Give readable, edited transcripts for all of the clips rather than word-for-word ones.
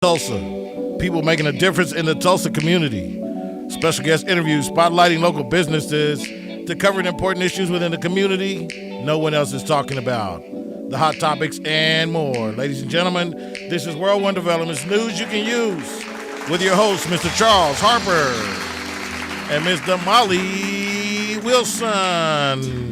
Tulsa. People making a difference in the Tulsa community. Special guest interviews spotlighting local businesses to covering important issues within the community no one else is talking about. The hot topics and more. Ladies and gentlemen, this is World One Development's News You Can Use with your hosts, Mr. Charles Harper and Ms. Damali Wilson.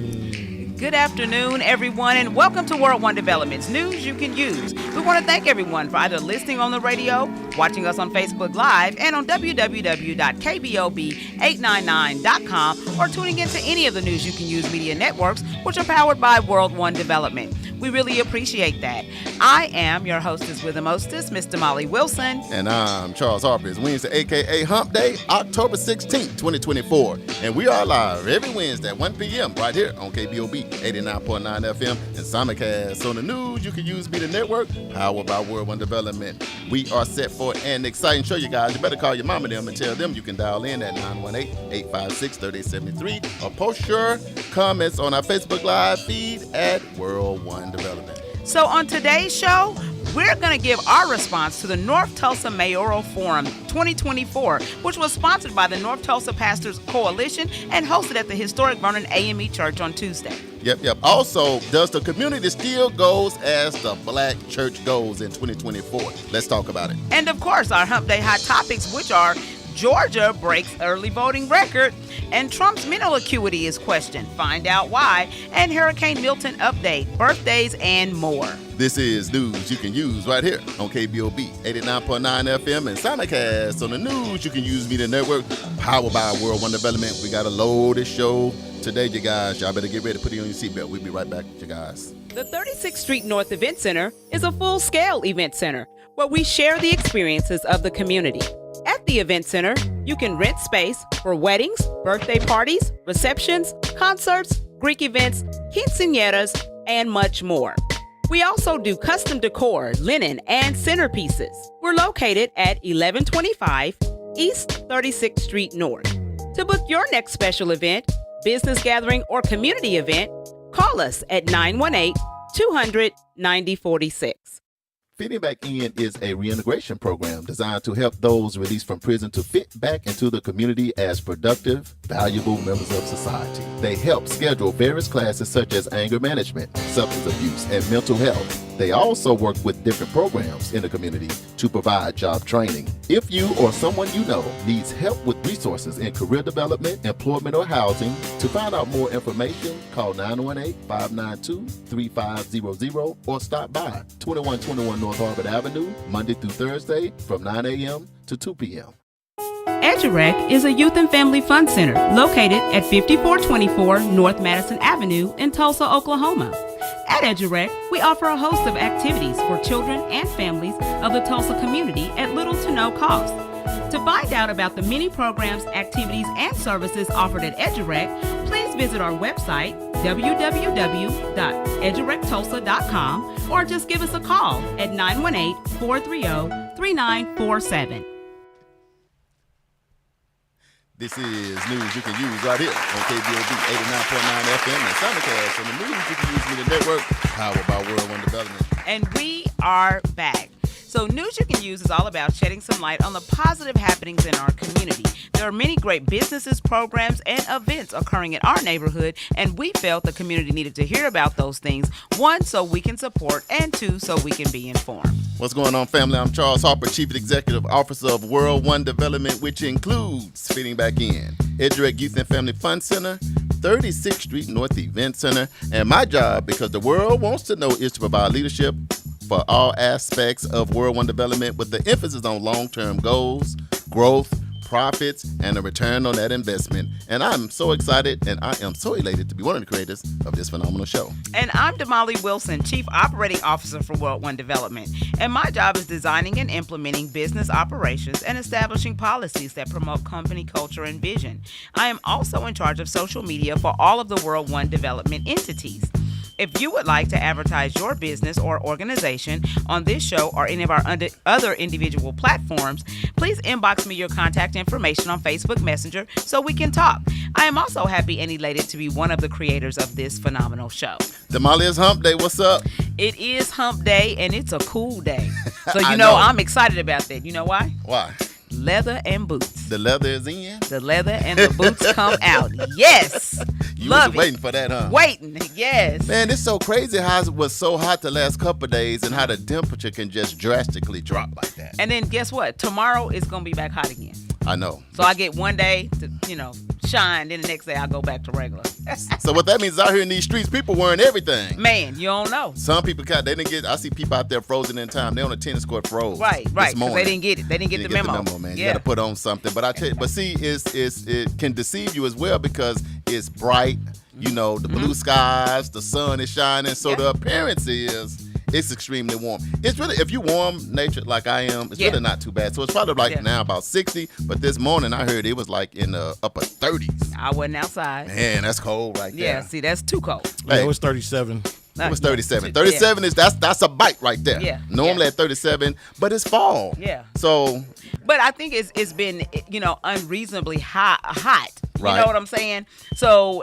Good afternoon, everyone, and welcome to World One Development's News You Can Use. We want to thank everyone for either listening on the radio, watching us on Facebook Live, and on www.KBOB899.com, or tuning into any of the News You Can Use media networks, which are powered by World One Development. We really appreciate that. I am your hostess with the mostest, Miss Damali Wilson. And I'm Charles Harper. It's Wednesday, a.k.a. Hump Day, October 16th, 2024. And we are live every Wednesday at 1 p.m. right here on KBOB 89.9 FM and simulcast on the News You Can Use Media Network, powered by World One Development. We are set for an exciting show, you guys. You better call your mama them and tell them you can dial in at 918-856-3873 or post your comments on our Facebook Live feed at World One Development. So on today's show, we're going to give our response to the North Tulsa Mayoral Forum 2024, which was sponsored by the North Tulsa Pastors Coalition and hosted at the historic Vernon AME Church on Tuesday. Yep. Also, does the community still goes as the black church goes in 2024? Let's talk about it. And of course, our Hump Day hot topics, which are Georgia breaks early voting record, and Trump's mental acuity is questioned. Find out why. And Hurricane Milton update, birthdays, and more. This is News You Can Use right here on KBOB 89.9 FM and simulcast on the News You Can Use Media Network, powered by World One Development. We got a loaded show today, you guys. Y'all better get ready to put it on your seatbelt. We'll be right back, you guys. The 36th Street North Event Center is a full-scale event center where we share the experiences of the community. At the event center, you can rent space for weddings, birthday parties, receptions, concerts, Greek events, quinceañeras, and much more. We also do custom decor, linen, and centerpieces. We're located at 1125 East 36th Street North. To book your next special event, business gathering, or community event, call us at 918-200-9046. Fitting Back In is a reintegration program designed to help those released from prison to fit back into the community as productive, valuable members of society. They help schedule various classes such as anger management, substance abuse, and mental health. They also work with different programs in the community to provide job training. If you or someone you know needs help with resources in career development, employment, or housing, to find out more information, call 918-592-3500 or stop by 2121 North Harvard Avenue, Monday through Thursday from 9 a.m. to 2 p.m. EduRec is a youth and family fun center located at 5424 North Madison Avenue in Tulsa, Oklahoma. At EduRec, we offer a host of activities for children and families of the Tulsa community at little to no cost. To find out about the many programs, activities, and services offered at EduRec, please visit our website, www.edurectulsa.com, or just give us a call at 918-430-3947. This is News You Can Use right here on KBOB 89.9 FM and simulcast on the News You Can Use Media Network, powered by World One Development. And we are back. So News You Can Use is all about shedding some light on the positive happenings in our community. There are many great businesses, programs, and events occurring in our neighborhood, and we felt the community needed to hear about those things, one, so we can support, and two, so we can be informed. What's going on, family? I'm Charles Harper, Chief Executive Officer of World One Development, which includes Fitting Back In, EduRec Youth and Family Fun Center, 36th Street North Event Center, and my job, because the world wants to know, is to provide leadership for all aspects of World One Development with the emphasis on long-term goals, growth, profits, and a return on that investment. And I'm so excited and I am so elated to be one of the creators of this phenomenal show. And I'm Damali Wilson, Chief Operating Officer for World One Development. And my job is designing and implementing business operations and establishing policies that promote company culture and vision. I am also in charge of social media for all of the World One Development entities. If you would like to advertise your business or organization on this show or any of our other individual platforms, please inbox me your contact information on Facebook Messenger so we can talk. I am also happy and elated to be one of the creators of this phenomenal show. Damali, is hump day. What's up? It is hump day, and it's a cool day. So I know. I'm excited about that. You know why? Why? Leather and boots. The leather is in? The leather and the boots come out. Yes. You Love was waiting for that, huh? Waiting, yes. Man, it's so crazy how it was so hot the last couple of days and how the temperature can just drastically drop like that. And then guess what? Tomorrow it's going to be back hot again. I know. So I get one day to, shine, then the next day I go back to regular. So what that means is out here in these streets, people wearing everything. Man, you don't know. Some people they didn't get. I see people out there frozen in time. They on a tennis court froze. Right. Because they didn't get it. They didn't get the memo. Man. Yeah. You got to put on something. But I tell you, it can deceive you as well because it's bright. The blue skies, the sun is shining. So the appearance is. It's extremely warm. It's really, if you warm natured like I am, it's really not too bad. So it's probably now about 60, but this morning I heard it was like in the upper 30s. I wasn't outside. Man, that's cold right there. Yeah, see, that's too cold. Hey, it was 37. It was 37. 37 is that's a bite right there. Yeah. Normally at 37, but it's fall. Yeah. So. But I think it's been unreasonably hot. You Right. know what I'm saying? So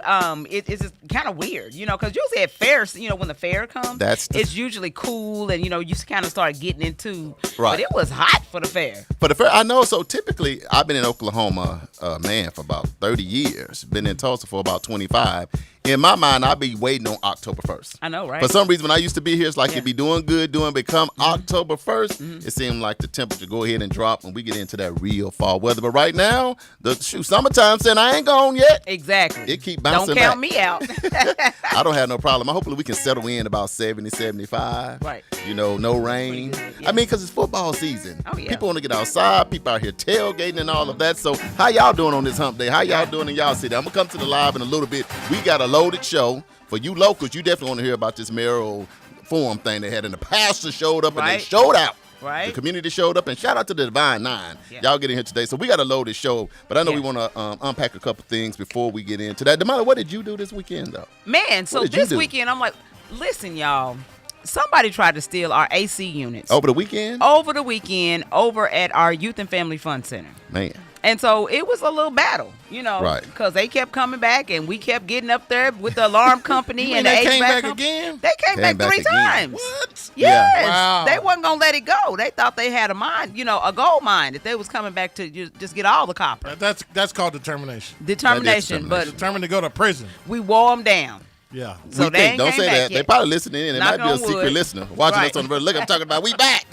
it's just kind of weird, because usually at fairs, when the fair comes, it's usually cool and you kind of start getting into. Right. But it was hot for the fair. For the fair, I know. So typically, I've been in Oklahoma, for about 30 years. Been in Tulsa for about 25. In my mind, I'd be waiting on October 1st. I know, right? For some reason, when I used to be here, it's like it'd be doing good, become October 1st. It seemed like the temperature go ahead and drop when we get into that real fall weather. But right now, summertime saying I ain't gone yet. Exactly. It keep bouncing back. Don't count back. me out. I don't have no problem. Hopefully we can settle in about 70, 75. Right. No rain. Good, yeah. I mean, because it's football season. Oh, yeah. People want to get outside. People out here tailgating and all of that. So how y'all doing on this hump day? How y'all doing in y'all city? I'm going to come to the live in a little bit. We got a loaded show. For you locals, you definitely want to hear about this mayoral forum thing they had. And the pastor showed up and they showed out. Right. The community showed up, and shout out to the Divine Nine. Yeah. Y'all get in here today. So we got a loaded show, but I know we want to unpack a couple things before we get into that. Damali, what did you do this weekend, though? Man, so this weekend, I'm like, listen, y'all. Somebody tried to steal our AC units. Over the weekend? Over at our Youth and Family Fun Center. Man. And so it was a little battle, Right. because they kept coming back and we kept getting up there with the alarm company and the they HVAC came back company. again? They came back three again. times. What? Yes. Yeah. Wow. They wasn't going to let it go. They thought they had a mine, a gold mine, that they was coming back to just get all the copper. That's called determination. Determination. But Determined to go to prison. we wore them down. Yeah. So they ain't don't came say back that. yet. They probably listening in. It Knock might be a on secret wood. listener watching Right. us on the road. Look, I'm talking about we back.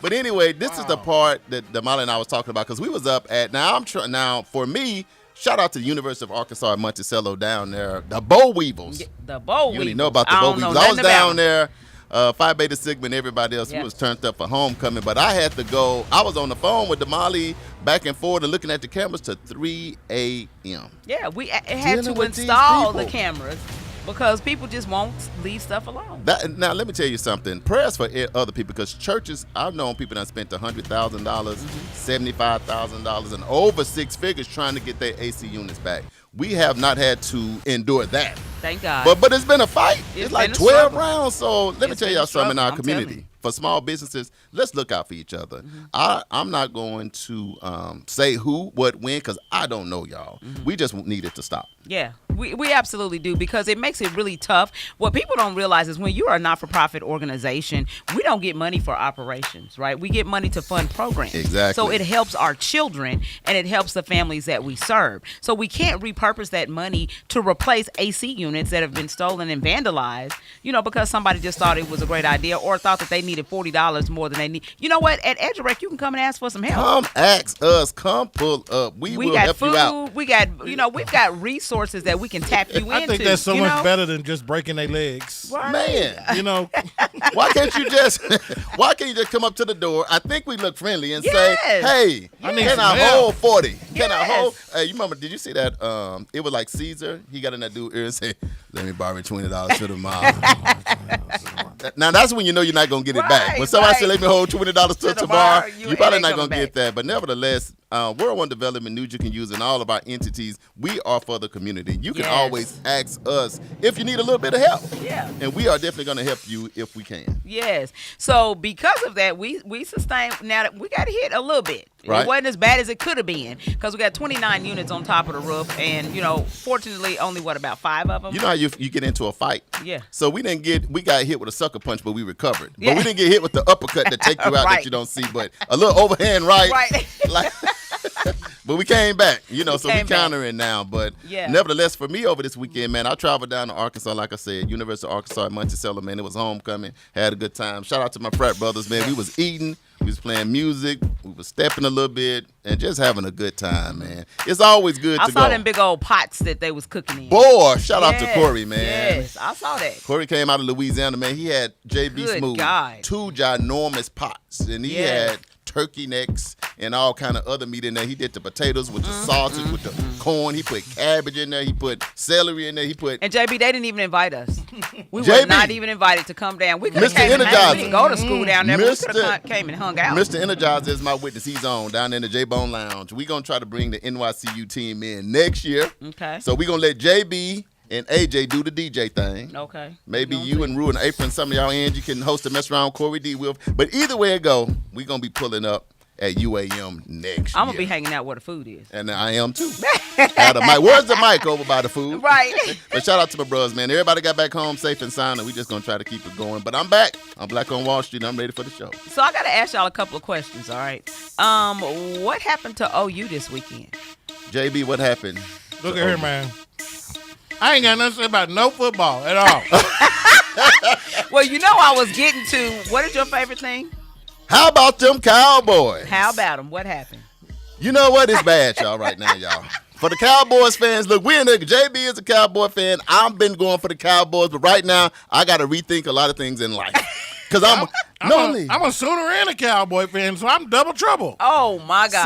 But anyway, this is the part that Damali and I was talking about because we was up at now for me. Shout out to the University of Arkansas at Monticello down there. The Boll Weevils. The Boll Weevils. You didn't know about the Boll Weevils. I was down there. Phi Beta Sigma and everybody else who was turned up for homecoming. But I had to go. I was on the phone with Damali back and forth and looking at the cameras to 3 a.m. Yeah, we had Dealing to with these install the people. cameras because people just won't leave stuff alone. Now, let me tell you something. Prayers for other people because churches, I've known people that spent $100,000, $75,000, and over six figures trying to get their AC units back. We have not had to endure that. Thank God. But it's been a fight. It's like been a 12 struggle. rounds. So let me It's tell been y'all a something in our struggle, I'm telling community. For small businesses, let's look out for each other. I'm not going to say who, what, when, because I don't know y'all. We just need it to stop. Yeah, we absolutely do because it makes it really tough. What people don't realize is when you are a not-for-profit organization, we don't get money for operations, right? We get money to fund programs. Exactly. So it helps our children and it helps the families that we serve. So we can't repurpose that money to replace AC units that have been stolen and vandalized, because somebody just thought it was a great idea or thought that they needed $40 more than they need. You know what? At EduRec, you can come and ask for some help. Come ask us. Come pull up. We will got help food, you out. we got, we've got resources that we can tap you into. I think that's so much better than just breaking their legs. Right. Man. Why can't you just come up to the door? I think we look friendly and say, Yes. hey, I need can some I help. hold 40? Can I Yes. hold? Hey, you remember, did you see that? It was like Caesar. He got in that dude's ear and said, Let me borrow $20 to the mall. Now, that's when you know you're not going to get it back. When somebody say, let me hold $20 to tomorrow, you probably not going to get that. But nevertheless, World One Development News you can use in all of our entities. We are for the community. You can always ask us if you need a little bit of help. Yeah. And we are definitely going to help you if we can. Yes. So because of that, we sustained. Now that we got hit a little bit. Right. It wasn't as bad as it could have been because we got 29 units on top of the roof, and fortunately, only about 5 of them. You know how you get into a fight? Yeah. So we got hit with a sucker punch, but we recovered. But we didn't get hit with the uppercut that take you out that you don't see, but a little overhand right. Like, but we came back, so we countering now. But nevertheless, for me over this weekend, man, I traveled down to Arkansas, like I said, University of Arkansas at Monticello, man. It was homecoming. Had a good time. Shout out to my frat brothers, man. We was eating. We was playing music. We was stepping a little bit and just having a good time, man. It's always good to go. I saw them big old pots that they was cooking in. Boy, shout out to Corey, man. Yes, I saw that. Corey came out of Louisiana, man. He had JB Smooth. God. 2 ginormous pots. And he had turkey necks and all kind of other meat in there. He did the potatoes with the sausage, with the corn. He put cabbage in there. He put celery in there. And JB, they didn't even invite us. We were not even invited to come down. We could have came Energizer. We didn't go to school down there, but we could have came and hung out. Mr. Energizer is my witness. He's on down in the J-Bone Lounge. We're going to try to bring the NYCU team in next year. Okay. So we're going to let JB and AJ do the DJ thing. Okay. Maybe you and Rue and April and some of y'all you can host a mess around Corey D. Will. But either way it go, we're going to be pulling up at UAM next year. I'm going to be hanging out where the food is. And I am too. Had a mic. Where's the mic over by the food? Right. But shout out to my brothers, man. Everybody got back home safe and sound, and we just going to try to keep it going. But I'm back. I'm Black on Wall Street. I'm ready for the show. So I got to ask y'all a couple of questions, all right? What happened to OU this weekend? JB, what happened? Look at here, man. I ain't got nothing to say about no football at all. Well, I was getting to, what is your favorite thing? How about them Cowboys? How about them? What happened? You know what? It's bad, y'all, right now, y'all. For the Cowboys fans, look, JB is a Cowboy fan. I've been going for the Cowboys, but right now, I got to rethink a lot of things in life. Because I'm a Sooner and a Cowboy fan, so I'm double trouble. Oh, my God.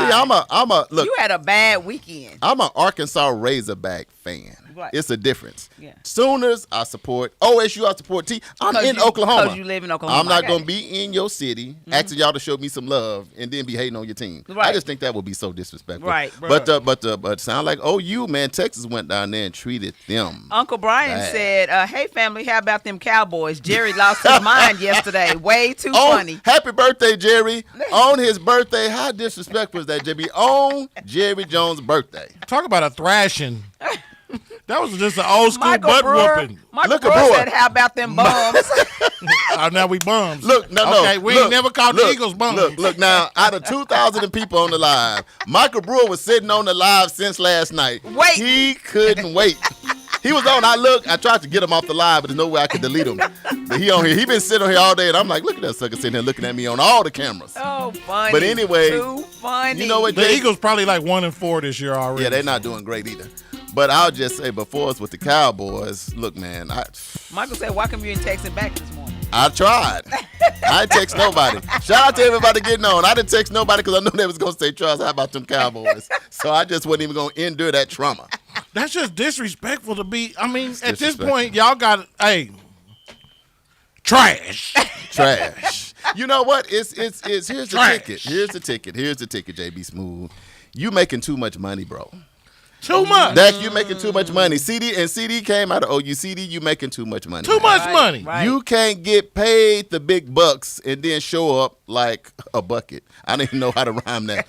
See, look. You had a bad weekend. I'm an Arkansas Razorback fan. Right. It's a difference. Yeah. Sooners, I support. OSU, I support T. I'm in Oklahoma. Because you live in Oklahoma. I'm not going to be in your city asking y'all to show me some love and then be hating on your team. Right. I just think that would be so disrespectful. Right. But sound like OU, man, Texas went down there and treated them. Uncle Brian said, hey, family, how about them Cowboys? Jerry lost his mind yesterday. Way too funny. Happy birthday, Jerry. On his birthday. How disrespectful is that, JB? On Jerry Jones' birthday. Talk about a thrashing. That was just an old school butt whooping. Michael Brewer said, how about them bums? Now we bums. Look, no. Okay, we ain't never called the Eagles bums. Look, now, out of 2,000 people on the live, Michael Brewer was sitting on the live since last night. Wait. He couldn't wait. He was on. I tried to get him off the live, but there's no way I could delete him. But he on here. He been sitting on here all day, and I'm like, look at that sucker sitting here looking at me on all the cameras. Oh, funny. But anyway, too funny. You know what? The Eagles probably like 1-4 this year already. Yeah, they're not doing great either. But I'll just say, before us with the Cowboys, look, man. Michael said, why come you didn't text him back this morning? I tried. I didn't text nobody. Shout out to everybody getting on. I didn't text nobody because I knew they was going to say, Charles, how about them Cowboys? So I just wasn't even going to endure that trauma. That's just disrespectful to be. I mean, at this point, y'all got, trash. Trash. You know what? Here's the ticket. Here's the ticket, JB Smooth. You making too much money, bro. Too much. That you making too much money. CD came out of OU. CD, you making too much money. Too much money. Right. You can't get paid the big bucks and then show up like a bucket. I don't even know how to rhyme that.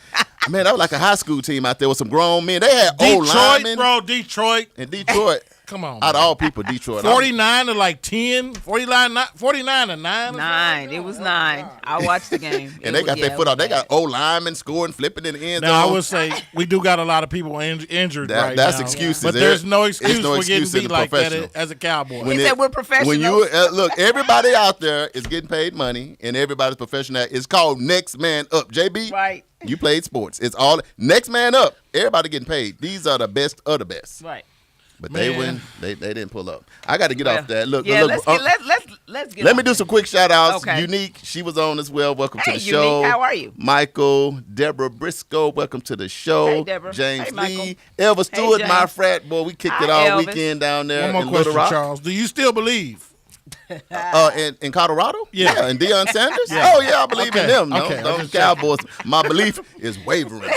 Man, that was like a high school team out there with some grown men. They had old linemen. Detroit. And Detroit. Come on. Out of all people, Detroit. 49 to like 10. 49 to 9. 9. It was 9. I watched the game. And they got their foot out. They got old linemen scoring, flipping in the end zone. Now, I would say we do got a lot of people injured right now. That's excuses. But there's no excuse for getting excuse beat like that as a Cowboy. He said we're professionals. When you look, everybody out there is getting paid money, and everybody's professional. It's called next man up. JB, right? You played sports. It's all next man up. Everybody getting paid. These are the best of the best. Right. But Man. they didn't pull up. I got to get off that. Look, yeah, look. Let's get. Let me do some quick shout outs. Okay. Unique, she was on as well. Welcome to Hey, the show. Unique, how are you? Michael, Deborah Briscoe, welcome to the show. Hey, Deborah. James Hey, Michael. Lee, Elvis Stewart, James. my frat boy. We kicked it Hi, all Elvis. weekend down there One more in question, Little Rock. Charles. Do you still believe? In Colorado? Yeah. And Deion Sanders? Oh, yeah, I believe in them. No, Okay, I'm those just Cowboys. My belief is wavering.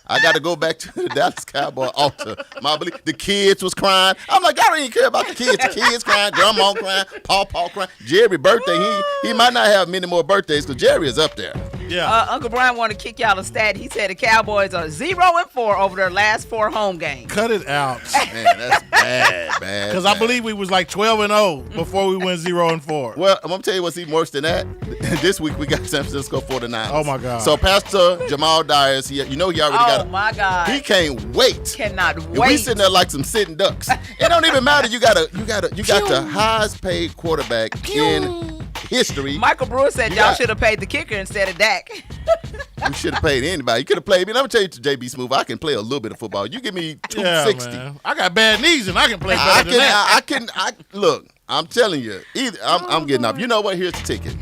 I got to go back to the Dallas Cowboy altar. My belief, the kids was crying. I'm like, I don't even care about the kids. The kids crying, grandma crying, Paw crying. Jerry birthday, he might not have many more birthdays because Jerry is up there. Yeah. Uncle Brian wanted to kick y'all a stat. He said the Cowboys are 0-4 over their last 4 home games. Cut it out. Man, that's bad. Because I believe we was like 12-0 before we went 0-4. Well, I'm going to tell you what's even worse than that. This week we got San Francisco 49ers. Oh, my God. So Pastor Jamal Dyers, he already got My God. He can't wait. Cannot And wait. we sitting there like some sitting ducks. It don't even matter. You got the highest paid quarterback in history. Michael Brewer said You y'all got- should have paid the kicker instead of Dak. You should have paid anybody. You could have played me. Let me tell you, JB Smooth, I can play a little bit of football. You give me Yeah, 260. man. I got bad knees and I can play better than that. Look, I'm telling you, I'm getting up. You know what? Here's the ticket.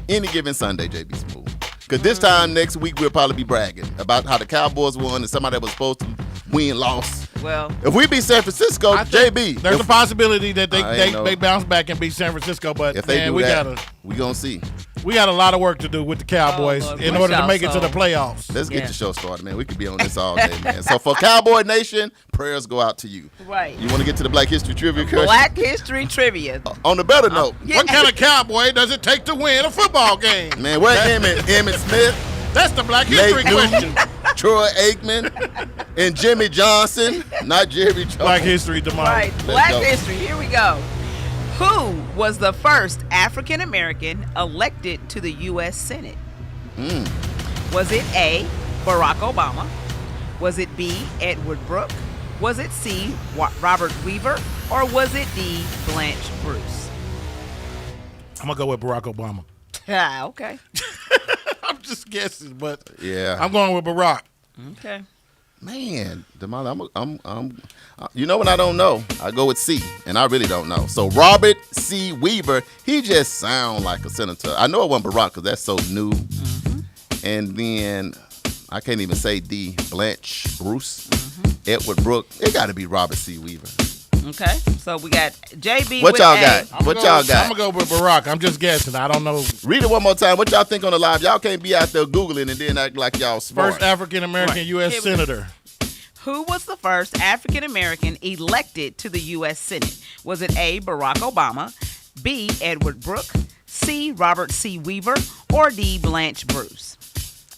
Any given Sunday, JB Smooth. Because this time next week, we'll probably be bragging about how the Cowboys won and somebody that was supposed to win lost. Well, If we beat San Francisco, I think JB. There's a possibility that I ain't know. they bounce back and beat San Francisco, but If they man, do we that, we going to see. got a lot of work to do with the Cowboys Lord, in we order to shall make it to the so. playoffs. Let's get Yeah. the show started, man. We could be on this all day, man. So for Cowboy Nation, prayers go out to you. right. You want to get to the Black History Trivia question? Black History Trivia. On the better note, What kind of cowboy does it take to win a football game? man, where Emmett Smith, That's the Black Nate History question. Newton, Troy Aikman, and Jimmy Johnson, not Jerry Jones. Black History tomorrow. Right. Black go. History. Here we go. Who was the first African American elected to the U.S. Senate? Was it A, Barack Obama? Was it B, Edward Brooke? Was it C, Robert Weaver? Or was it D, Blanche Bruce? I'm going to go with Barack Obama. Ah, okay. I'm just guessing, but Yeah. I'm going with Barack. Okay. Man, Damali, I'm you know when I don't know, I go with C, and I really don't know. So Robert C. Weaver, he just sound like a senator. I know it wasn't Barack because that's so new. And then I can't even say D, Blanche Bruce, Edward Brooke. It got to be Robert C. Weaver. Okay. So we got JB What with y'all A. got? What y'all got? I'm going to go with Barack. I'm just guessing. I don't know. Read it one more time. What y'all think on the live? Y'all can't be out there Googling and then act like y'all smart. First African-American U.S. Here we go. Senator. Who was the first African American elected to the U.S. Senate? Was it A, Barack Obama, B, Edward Brooke, C, Robert C. Weaver, or D, Blanche Bruce?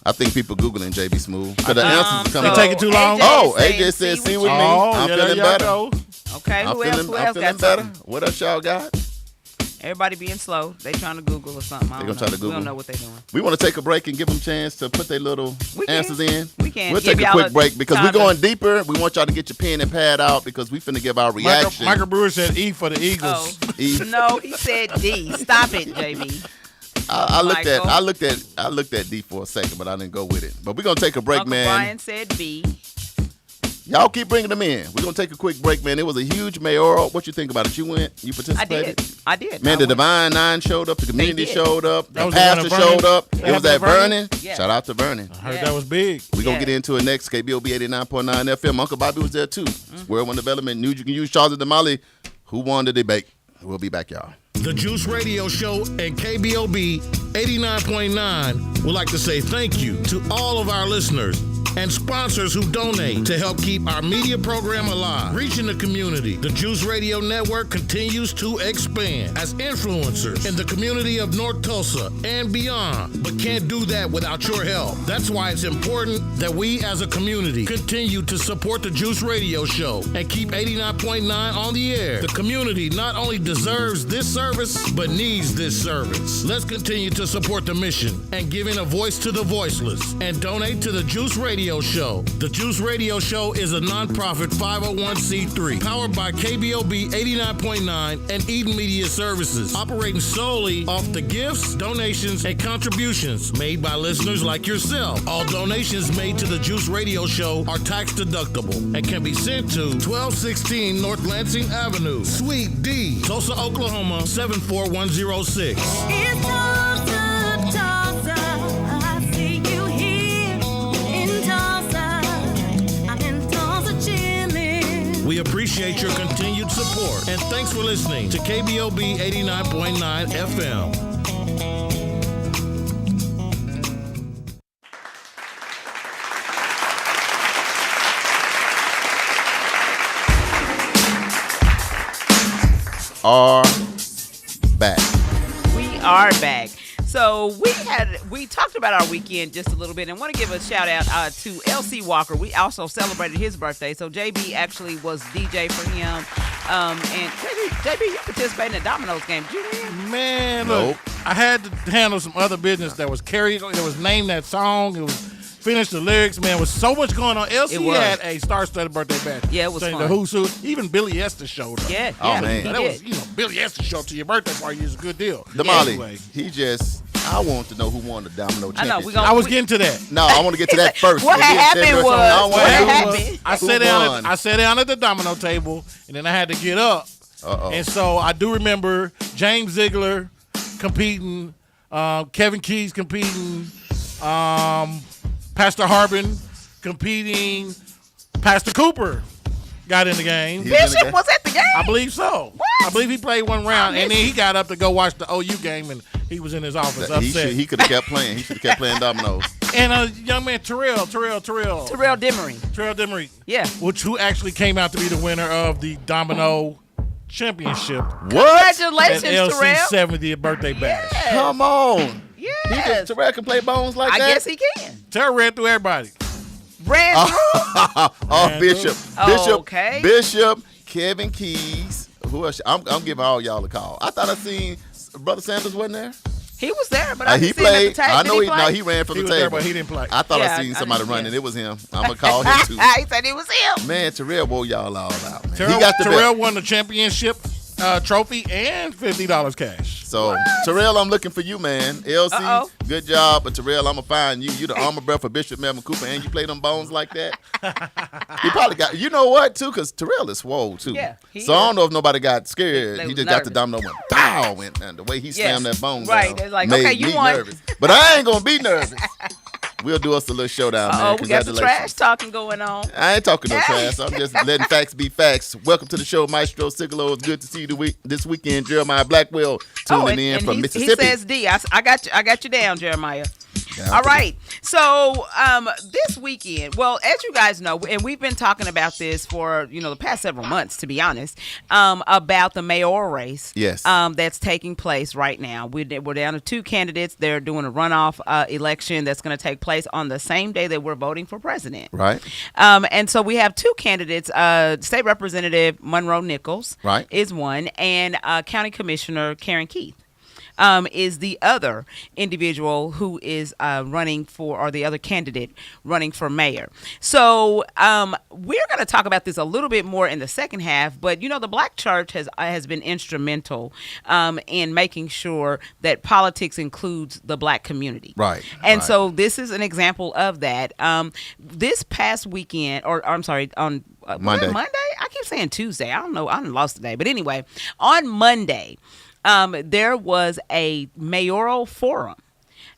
I think people Googling JB Smooth. Because the answers is coming You take it too long? AJ said C with me. Oh, I'm yeah, feeling there y'all better. go. Okay, I'm who feeling else got better. something? What else y'all got? Everybody being slow. They trying to Google or something. They gonna try to We Google. don't know what they doing. We want to take a break and give them a chance to put their little We can. answers in. We can. We'll Give take a y'all quick a break because time we're to- going deeper. We want y'all to get your pen and pad out because we finna give our reaction. Michael Brewer said E for the Eagles. Oh. E. No, he said D. Stop it, JB. I looked Michael. at D for a second, but I didn't go with it. But we're gonna take a break, Uncle man. Brian said B. Y'all keep bringing them in. We're gonna take a quick break, man. It was a huge mayoral. What you think about it? You went? You I participated? did. I did. Man, I the went. Divine Nine showed up. The community did. showed up. That The was the one pastor in Vernon? showed up. That It was happened at in Vernon? Vernon. Yeah. Shout out to Vernon. I heard Yeah. that was big. We're going Yeah. to get into it next. KBOB 89.9 FM. Uncle Bobby was there too. World One Development. News you can use. Charles and Damali. Who won the debate? We'll be back, y'all. The Juice Radio Show and KBOB 89.9 would like to say thank you to all of our listeners and sponsors who donate to help keep our media program alive. Reaching the community, the Juice Radio Network continues to expand as influencers in the community of North Tulsa and beyond, but can't do that without your help. That's why it's important that we as a community continue to support the Juice Radio Show and keep 89.9 on the air. The community not only deserves this service, but needs this service. Let's continue to support the mission and giving a voice to the voiceless and donate to the Juice Radio Radio Show. The Juice Radio Show is a nonprofit 501c3 powered by KBOB 89.9 and Eden Media Services, operating solely off the gifts, donations, and contributions made by listeners like yourself. All donations made to the Juice Radio Show are tax deductible and can be sent to 1216 North Lansing Avenue, Suite D, Tulsa, Oklahoma 74106. It's Tulsa, Tulsa. I see you here in Tulsa. I'm in Tulsa chillin'. We appreciate your continued support and thanks for listening to KBOB 89.9 FM. Are back. We are back. So we talked about our weekend just a little bit, and want to give a shout out to LC Walker. We also celebrated his birthday, so JB actually was DJ for him. And JB, you participated in the Domino's game. Did you win? Man, Nope. look, I had to handle some other business that was carried. It was name that song. It was finish the lyrics. Man, was so much going on. LC had a star-studded birthday bash. Yeah, it was saying fun. The who's who. Even Billy Esther showed up. Yeah, Oh, yeah, man. he That was, did. Billy Esther show up to your birthday party is a good deal. Damali, Anyway, I want to know who won the Domino I know, Championship. we gonna- I was getting to that. No, I want to get to that first. What And then happened tell me was- I wanna what know who happened? I who sat down won. at the domino table, and then I had to get up. Uh-oh. And so I do remember James Ziegler competing, Kevin Keys competing, Pastor Harbin competing, Pastor Cooper got in the game. He was in the Bishop game? was at the game. I believe so. What? I believe he played one round, and then missed he got up to go watch the OU game, and he was in his office upset. He could have kept playing. He should have kept playing dominoes. And a young man, Terrell Terrell Demery. Demery, Yeah. who actually came out to be the winner of the Domino Championship What? Congratulations, at LC's Terrell. 70th birthday bash. Yes. Come on. Yes. Terrell can play bones like I that? guess he can. Terrell ran through everybody. Ran through. Oh, Man, Bishop. Oh, Bishop. okay. Bishop, Kevin Keys. Who else? I'm giving all y'all a call. I thought I seen Brother Sanders wasn't there. He was there, but I He didn't see him at played. the table. I Did know he play? he ran from He the was there, table. but he didn't play. I thought Yeah, I seen I somebody didn't- running. yeah. It was him. I'm going to call him too. He said it was him. Man, Terrell wore y'all all out, man. Terrell, He got the Terrell belt. won the championship trophy and $50 cash. So, Terrell, I'm looking for you, man. LC, Uh-oh. good job. But, Terrell, I'm going to find you. You the armor bearer for Bishop Melvin Cooper, and you play them bones like that. He probably got, you know what, too? Because Terrell is swole, too. Yeah, he So, I don't is. know if nobody got scared. They He was just got the nervous. domino went, pow, and the way he slammed Yes. that bone Right, down they're like, made okay, you me won. nervous. But I ain't going to be nervous. We'll do us a little showdown, man. Oh, we got some trash Congratulations. talking going on. I ain't talking no Yeah. trash. I'm just letting facts be facts. Welcome to the show, Maestro Sigalo. It's good to see you this weekend. Jeremiah Blackwell tuning in from he Mississippi. says D. I got you down, Jeremiah. Down All to right. So this weekend, well, as you guys know, and we've been talking about this for the past several months, to be honest, about the mayoral race. Yes. That's taking place right now. We're down to two candidates. They're doing a runoff election that's going to take place on the same day that we're voting for president. Right. And so we have two candidates. State Representative Monroe Nichols Right. is one, and County Commissioner Karen Keith is the other individual who is running for, or the other candidate running for mayor. So we're going to talk about this a little bit more in the second half, but the Black Church has been instrumental in making sure that politics includes the Black community. Right, And right. so this is an example of that. This past weekend, or I'm sorry, on was it Monday. Monday? I keep saying Tuesday. I don't know. I lost the day. But anyway, on Monday, there was a mayoral forum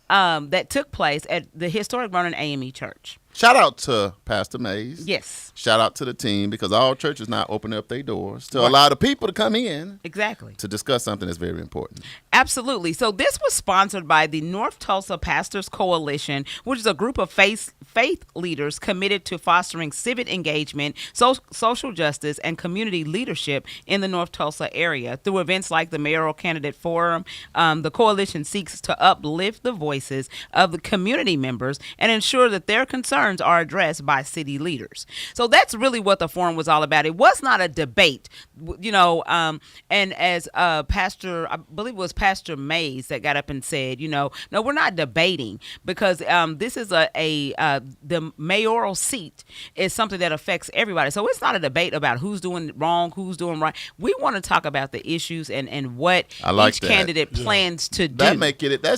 that took place at the historic Vernon AME Church. Shout out to Pastor Mays. Yes, Shout out to the team, because all churches now open up their doors to Right. allow the people to come in exactly. to discuss something that's very important. Absolutely. So this was sponsored by the North Tulsa Pastors Coalition, which is a group of faith leaders committed to fostering civic engagement, social justice, and community leadership in the North Tulsa area. Through events like the Mayoral Candidate Forum, the coalition seeks to uplift the voices of the community members and ensure that their concerns concerns are addressed by city leaders. So that's really what the forum was all about. It was not a debate, and as Pastor, I believe it was Pastor Mays that got up and said, no, we're not debating, because this is the mayoral seat is something that affects everybody. So it's not a debate about who's doing wrong, who's doing right. We want to talk about the issues and what each candidate plans to do. That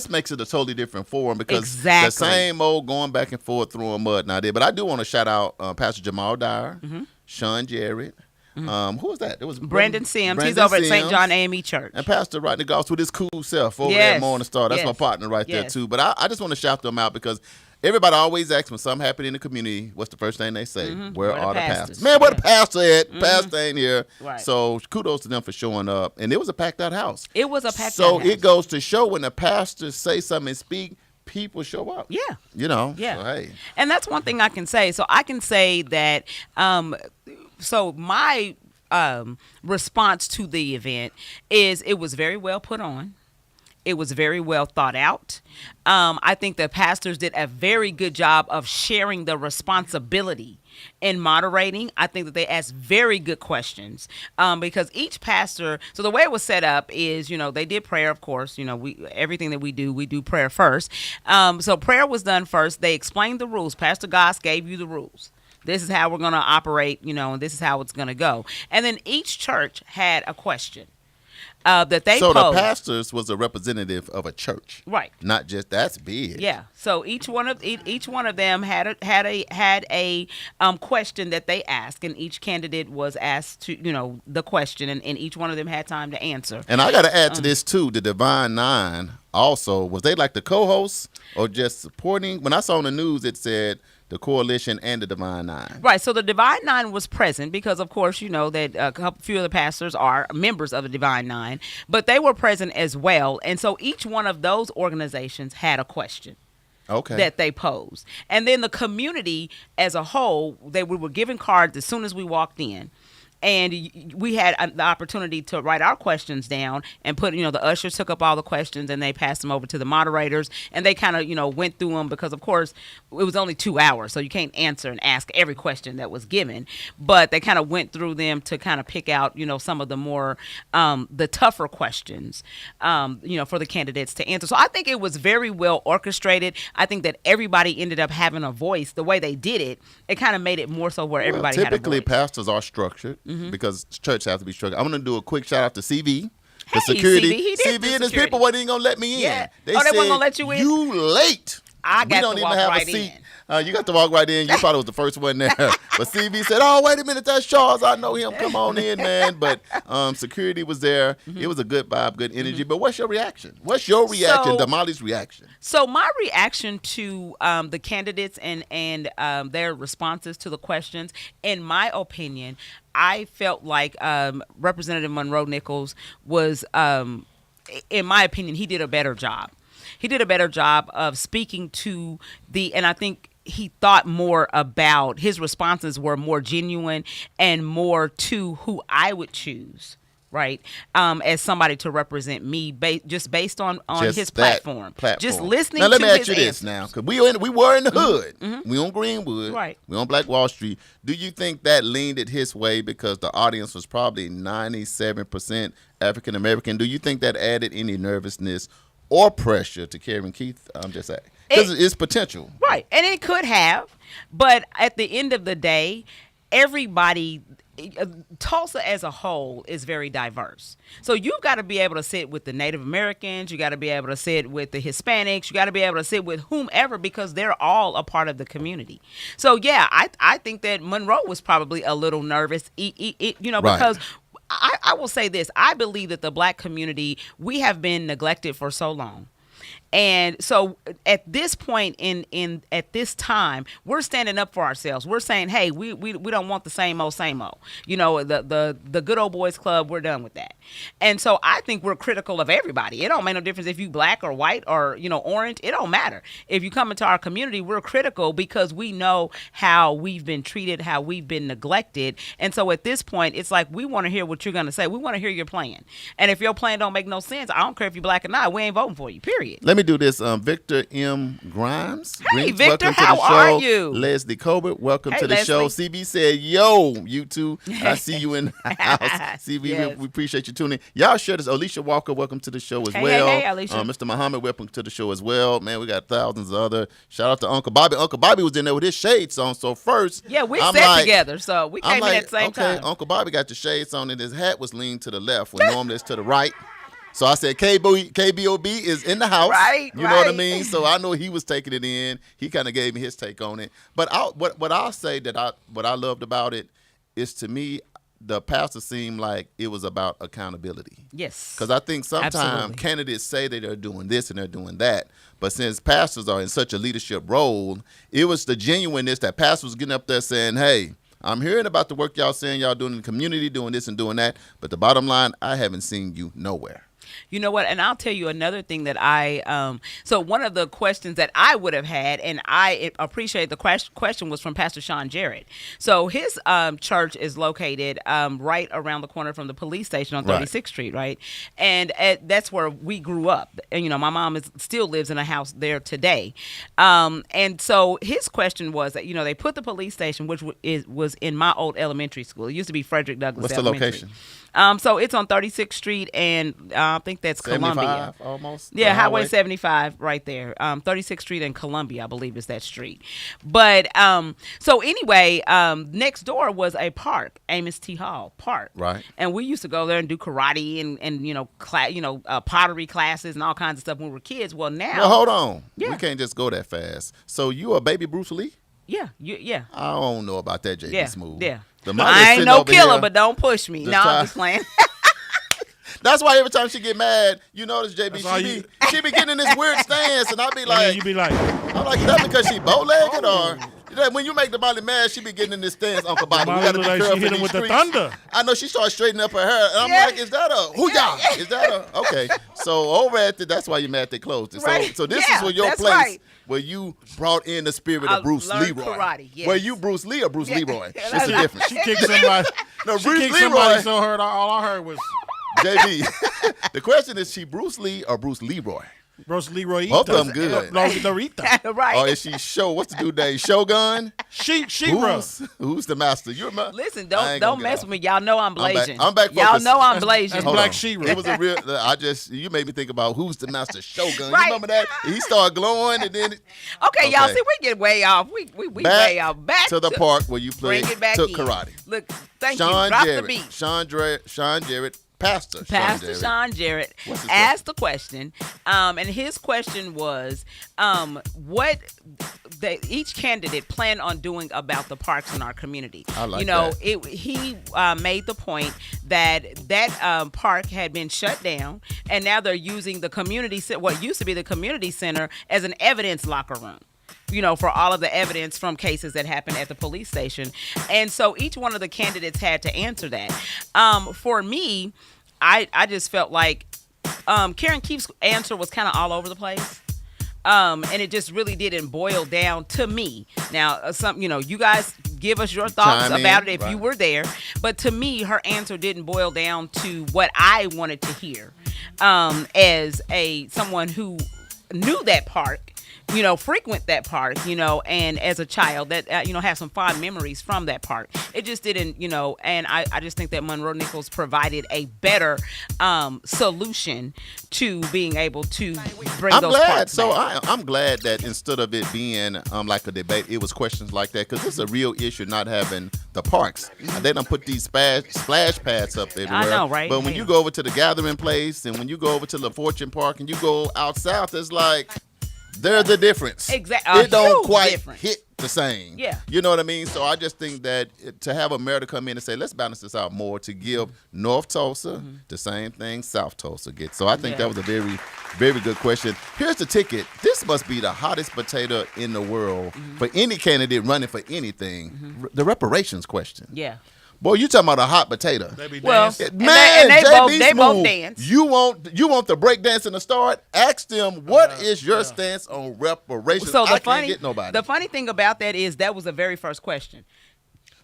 makes it a totally different forum, because the same old going back and forth throwing mud now there. But I do want to shout out Pastor Jamal Dyer, Sean Jarrett. Who was that? It was Brandon Sims. He's over at St. John AME Church. And Pastor Rodney Goss with his cool self over there at Morning Star. That's my partner right there too. But I just want to shout them out, because everybody always asks when something happened in the community, what's the first thing they say? Where are the pastors? Man, where the pastor at? Pastor ain't here. Right. So kudos to them for showing up. And it was a packed out house. It was a packed out house. So it goes to show, when the pastors say something and speak, people show up. Yeah. Yeah. So, hey. And that's one thing I can say. So I can say that so my response to the event is it was very well put on. It was very well thought out. I think the pastors did a very good job of sharing the responsibility in moderating. I think that they asked very good questions, because each pastor, so the way it was set up is, they did prayer, of course. Everything that we do prayer first. So prayer was done first. They explained the rules. Pastor Goss gave you the rules. This is how we're going to operate, and this is how it's going to go. And then each church had a question that they posed. So the pastors was a representative of a church, right? Not just that's big. Yeah. So each one of them had a question that they asked, and each candidate was asked to the question, and each one of them had time to answer. And I got to add to this too. The Divine Nine also, was they like the co-hosts or just supporting? When I saw on the news, it said the coalition and the Divine Nine. Right. So the Divine Nine was present because, of course, that a few of the pastors are members of the Divine Nine, but they were present as well. And so each one of those organizations had a question. Okay. That they posed. And then the community as a whole, we were given cards as soon as we walked in. And we had the opportunity to write our questions down and put, the ushers took up all the questions and they passed them over to the moderators. And they kind of, went through them because, of course, it was only 2 hours. So you can't answer and ask every question that was given. But they kind of went through them to kind of pick out, some of the more, the tougher questions, for the candidates to answer. So I think it was very well orchestrated. I think that everybody ended up having a voice. The way they did it, it kind of made it more so where everybody had a voice. Typically, pastors are structured. Because church has to be structured. I'm going to do a quick shout out to CV, the security. CV and his people wasn't even going to let me in. Yeah. They wasn't going to let you in? You late. I got to walk right in. You got to walk right in. You probably was the first one there. But CV said, oh, wait a minute, that's Charles. I know him. Come on in, man. But security was there. It was a good vibe, good energy. But what's your reaction? Damali's reaction? So my reaction to the candidates and their responses to the questions, in my opinion, I felt like Representative Monroe Nichols was, in my opinion, he did a better job. He did a better job of speaking to and I think he thought more about, his responses were more genuine and more to who I would choose, right, as somebody to represent me, just based on his platform. Just listening to his Now, let me ask you this now, because we were in the hood. We on Greenwood. Right. We on Black Wall Street. Do you think that leaned it his way because the audience was probably 97% African-American? Do you think that added any nervousness or pressure to Karen Keith? I'm just saying. Because it's potential. Right. And it could have. But at the end of the day, everybody, Tulsa as a whole is very diverse. So you've got to be able to sit with the Native Americans. You got to be able to sit with the Hispanics. You got to be able to sit with whomever, because they're all a part of the community. So, yeah, I think that Monroe was probably a little nervous, because I will say this. I believe that the black community, we have been neglected for so long. And so at this point at this time, we're standing up for ourselves. We're saying, hey, we don't want the same old. The good old boys club, we're done with that. And so I think we're critical of everybody. It don't make no difference if you black or white or, orange. It don't matter. If you come into our community, we're critical because we know how we've been treated, how we've been neglected. And so at this point, it's like, we want to hear what you're going to say. We want to hear your plan. And if your plan don't make no sense, I don't care if you're black or not, we ain't voting for you, period. Let me do this. Victor M. Grimes. Hey, Greens, Victor, welcome to how the show. are you? Leslie Colbert, welcome Hey, to the show. Leslie. CB said, yo, you two. I see you in the house. CB, Yes. we appreciate you tuning in. Y'all share this. Alicia Walker, welcome to the show as Hey, well. hey, Alicia. Mr. Muhammad, welcome to the show as well. Man, we got thousands of other. Shout out to Uncle Bobby. Uncle Bobby was in there with his shades on. So first, Yeah, we I'm sat like, together, so we came in at the same okay, time. Uncle Bobby got the shades on and his hat was leaned to the left when normally it's to the right. So I said KBOB is in the house. Right, You know what I right. mean? So I know he was taking it in. He kind of gave me his take on it. But what I'll say what I loved about it is, to me, the pastor seemed like it was about accountability. Yes. Because I think sometimes Absolutely. candidates say that they're doing this and they're doing that. But since pastors are in such a leadership role, it was the genuineness that pastor was getting up there saying, hey, I'm hearing about the work y'all saying y'all doing in the community, doing this and doing that. But the bottom line, I haven't seen you nowhere. You know what? And I'll tell you another thing that so one of the questions that I would have had, and I appreciate the question, was from Pastor Sean Jarrett. So his church is located right around the corner from the police station on 36th Street, right? And that's where we grew up. And, you know, my mom still lives in a house there today. And so his question was that, you know, they put the police station, which was in my old elementary school. It used to be Frederick Douglass What's the Elementary. location? So it's on 36th Street, and I think that's 75 Columbia. almost? Yeah, The Highway 75 right there. 36th Street and Columbia, I believe, is that street. But so anyway, next door was a park, Amos T. Hall Park. Right. And we used to go there and do karate and you know, pottery classes and all kinds of stuff when we were kids. Well, now. Well, hold on. Yeah. We can't just go that fast. So you a baby Bruce Lee? Yeah, yeah. I don't know about that, JB Yeah, Smooth. yeah. The mother's I ain't sitting no over killer, here. but don't push me. Just No, I'm try- just playing. That's why every time she get mad, you notice That's all JB, she be getting in this weird stance, and I be And then like, you be like, I'm like, is that because she bow-legged or? When you make the Molly mad, she be getting in this stance, Uncle Bobby. We Molly gotta look be like she careful hit in him these with the streets. thunder. I know she started straightening up her hair, and I'm Yeah. like, is that a hoo-yah? Is that a okay? So over at that's why you mad they closed it. Right. So this Yeah, is where your that's place right. where you brought in the spirit I of Bruce learned Leroy. karate, yes. Were you Bruce Lee or Bruce Leroy? Yeah, What's the that's- difference? she kicked somebody. No, She Bruce kicked Leroy. somebody so hard. All I heard was JB, the question is, she Bruce Lee or Bruce Leroy? Bruce Leroy. Both of them good. Lorita. Right. Or is she what's the dude name? Shogun? She runs. Who's the master? You remember? Listen, I ain't don't gonna mess get with me. Y'all know I'm blazing. I'm back Y'all focused. know I'm That's blazing. Hold Black on. She-Ra. It was a real. You made me think about who's the master Shogun. Right. You remember that? He started glowing, and then Okay, y'all Okay. see, we get way off. We back way off. Back to the park where you Bring played it back took in. karate. Look, thank Sean you. Drop Jarrett. the beat. Sean Jarrett. Pastor Pastor Jarrett. Sean Jarrett What's his asked the question, and his question was, what each candidate planned on doing about the parks in our community. I like you know, that. He made the point that park had been shut down, and now they're using the community, what used to be the community center, as an evidence locker room. You know, for all of the evidence from cases that happened at the police station. And so each one of the candidates had to answer that. For me, I just felt like Karen Keefe's answer was kind of all over the place. And it just really didn't boil down to me. Now, you guys give us your thoughts Chime in, about it if right. you were there. But to me, her answer didn't boil down to what I wanted to hear as someone who knew that park, you know, frequent that park, you know, and as a child that, have some fond memories from that park. It just didn't, and I just think that Monroe Nichols provided a better solution to being able to bring I'm those glad. parks So back. I'm glad that instead of it being like a debate, it was questions like that, because it's a real issue not having the parks. They done put these splash pads up everywhere. I know, right? But when Yeah. you go over to the Gathering Place and when you go over to the Fortune Park and you go out south, it's like there's a difference. Exactly. It don't Huge quite difference. hit the same. Yeah. You know what I mean? So I just think that to have America come in and say, let's balance this out more, to give North Tulsa the same thing South Tulsa gets. So I think that was a very, very good question. Here's the ticket. This must be the hottest potato in the world for any candidate running for anything. The reparations question. Yeah. Boy, you talking about a hot potato. They be Well, dancing. and Man, they JB both Smooth, dance. You want the break dancing to start? Ask them what is your stance on reparations. So I can't get nobody. the funny thing about that is that was the very first question.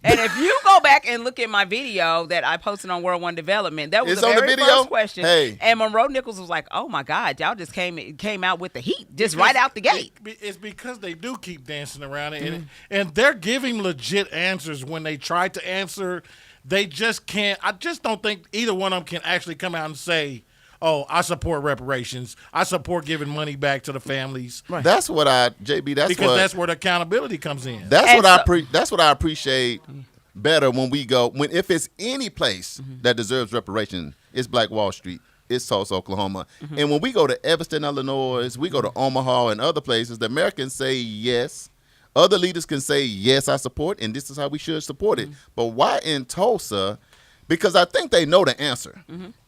And if you go back and look at my video that I posted on World One Development, that was It's the on the very video? first question. Hey. And Monroe Nichols was like, "Oh my God, y'all just came out with the heat, just right out the gate." It's because they do keep dancing around it, and they're giving legit answers when they try to answer. They just can't. I just don't think either one of them can actually come out and say, "Oh, I support reparations. I support giving money back to the families." Right. That's what JB. That's where the accountability comes in. That's And that's what I appreciate better when we go if it's any place that deserves reparation, it's Black Wall Street, it's Tulsa, Oklahoma, and when we go to Evanston, Illinois, we go to Omaha and other places, the Americans say yes. Other leaders can say yes, I support, and this is how we should support it. But why in Tulsa? Because I think they know the answer.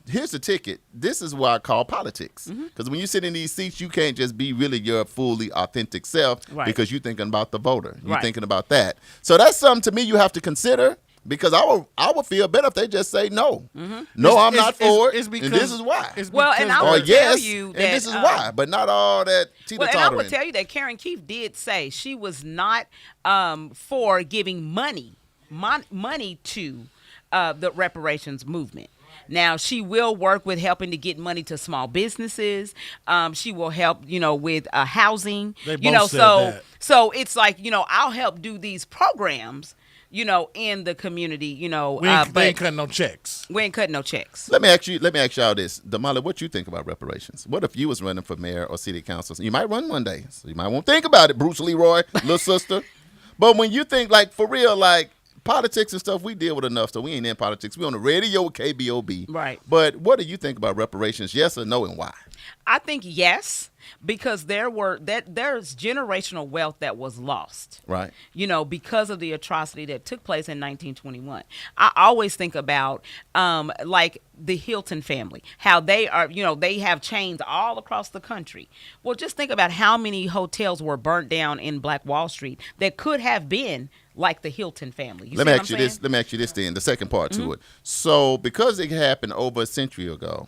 Here's the ticket. This is what I call politics. Because when you sit in these seats, you can't just be really your fully authentic self because you're thinking about the voter. You're thinking about that. So that's something to me you have to consider because I would feel better if they just say no. No, I'm not for it, and this is why. Well, and I Or will tell yes, you and that this is why. But not all that Well, and I teeter-tottering. would tell you that Karen Keefe did say she was not for giving money to the reparations movement. Now, she will work with helping to get money to small businesses. She will help, with housing. They both said that. So it's like, I'll help do these programs, in the community, We ain't cutting no checks. we ain't cutting no checks. Let me ask y'all this. Damali, what you think about reparations? What if you was running for mayor or city council? You might run one day, so you might won't think about it, Bruce Leroy, little sister. But when you think, for real, politics and stuff, we deal with enough, so we ain't in politics. We on the radio with KBOB. Right. But what do you think about reparations? Yes or no, and why? I think yes, because there's generational wealth that was lost. Right. Because of the atrocity that took place in 1921. I always think about the Hilton family, how they are, they have chains all across the country. Well, just think about how many hotels were burnt down in Black Wall Street that could have been like the Hilton family. Let me ask you this then, the second part to it. So because it happened over a century ago,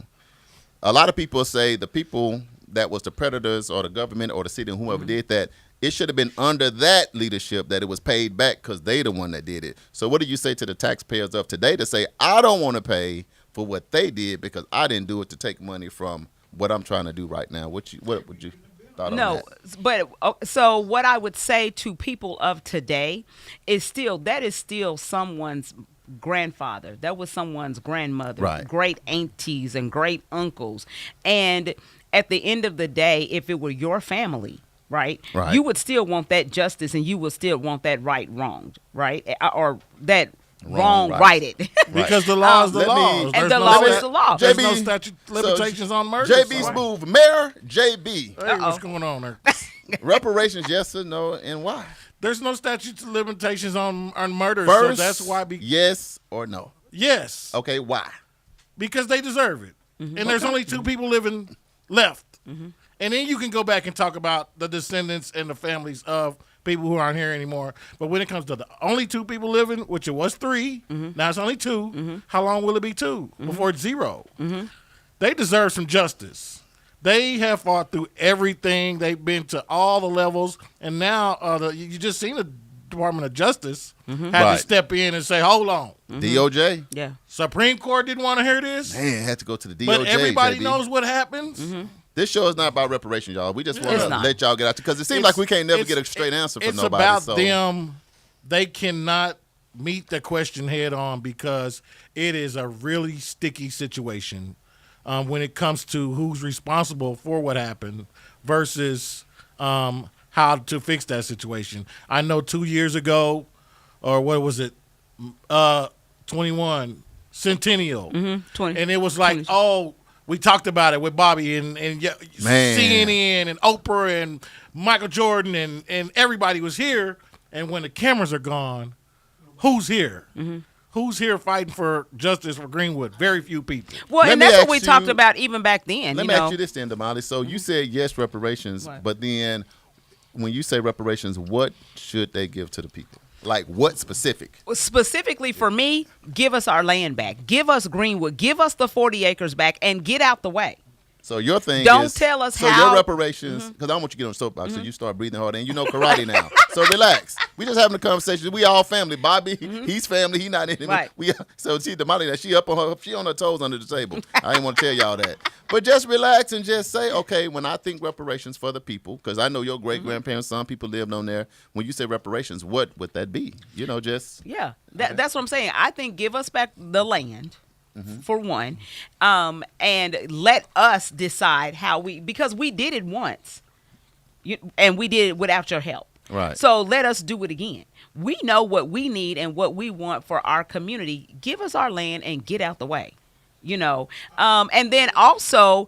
a lot of people say the people that was the predators or the government or the city and whoever did that, it should have been under that leadership that it was paid back because they the one that did it. So what do you say to the taxpayers of today to say, I don't want to pay for what they did because I didn't do it to take money from what I'm trying to do right now? What would you thought on that? But so what I would say to people of today is that is still someone's grandfather. That was someone's grandmother, Right. great aunties and great uncles. And at the end of the day, if it were your family, right, you would still want that justice and you would still want that right wronged, right? Or that wrong righted. Because the law is the law. And There's the no law stat- is the law. There's JB, no statute limitations on murder. JB's move. Mayor JB. Hey, what's going on there? Reparations, yes or no, and why? There's no statute limitations on murder, First, so that's why. Yes or no? Yes, Okay, why? because they deserve it, and there's only two people living left, and then you can go back and talk about the descendants and the families of people who aren't here anymore. But when it comes to the only two people living, which it was three, now it's only two. How long will it be two before it's zero? They deserve some justice. They have fought through everything. They've been to all the levels, and now you just seen the Department of Justice had Right. to step in and say, "Hold on." DOJ? Yeah. Supreme Court didn't want to hear this, Man, had to go to the DOJ. but everybody JB. knows what happens. This show is not about reparations, y'all. We just want It's to not. let y'all get out because it seems like we can't never get a straight answer from It's nobody. about so. them. They cannot meet the question head on because it is a really sticky situation when it comes to who's responsible for what happened versus how to fix that situation. I know 2 years ago, or what was it, 21 Centennial, 20. and it was like, oh, we talked about it with Bobby and Man. CNN and Oprah and Michael Jordan and everybody was here. And when the cameras are gone, who's here? Who's here fighting for justice for Greenwood? Very few people. Well, Let and me that's what ask we you- talked about even back then. Let me ask you this then, Damali. So you said yes, reparations, Right. but then when you say reparations, what should they give to the people? Like what specific? Specifically for me, give us our land back. Give us Greenwood. Give us the 40 acres back and get out the way. So your thing Don't is, tell us so how. your reparations, because I don't want you to get on the soapbox, so you start breathing hard, and you know karate now. So relax. We just having a conversation. We all family. Bobby, he's family. He not in it. Right. So see, Damali, she on her toes under the table. I didn't want to tell y'all that. But just relax and just say, okay, when I think reparations for the people, because I know your great-grandparents, some people lived on there. When you say reparations, what would that be? You know, just. Yeah, that's what I'm saying. I think give us back the land. For one, and let us decide how because we did it once, and we did it without your help. Right. So let us do it again. We know what we need and what we want for our community. Give us our land and get out the way. And then also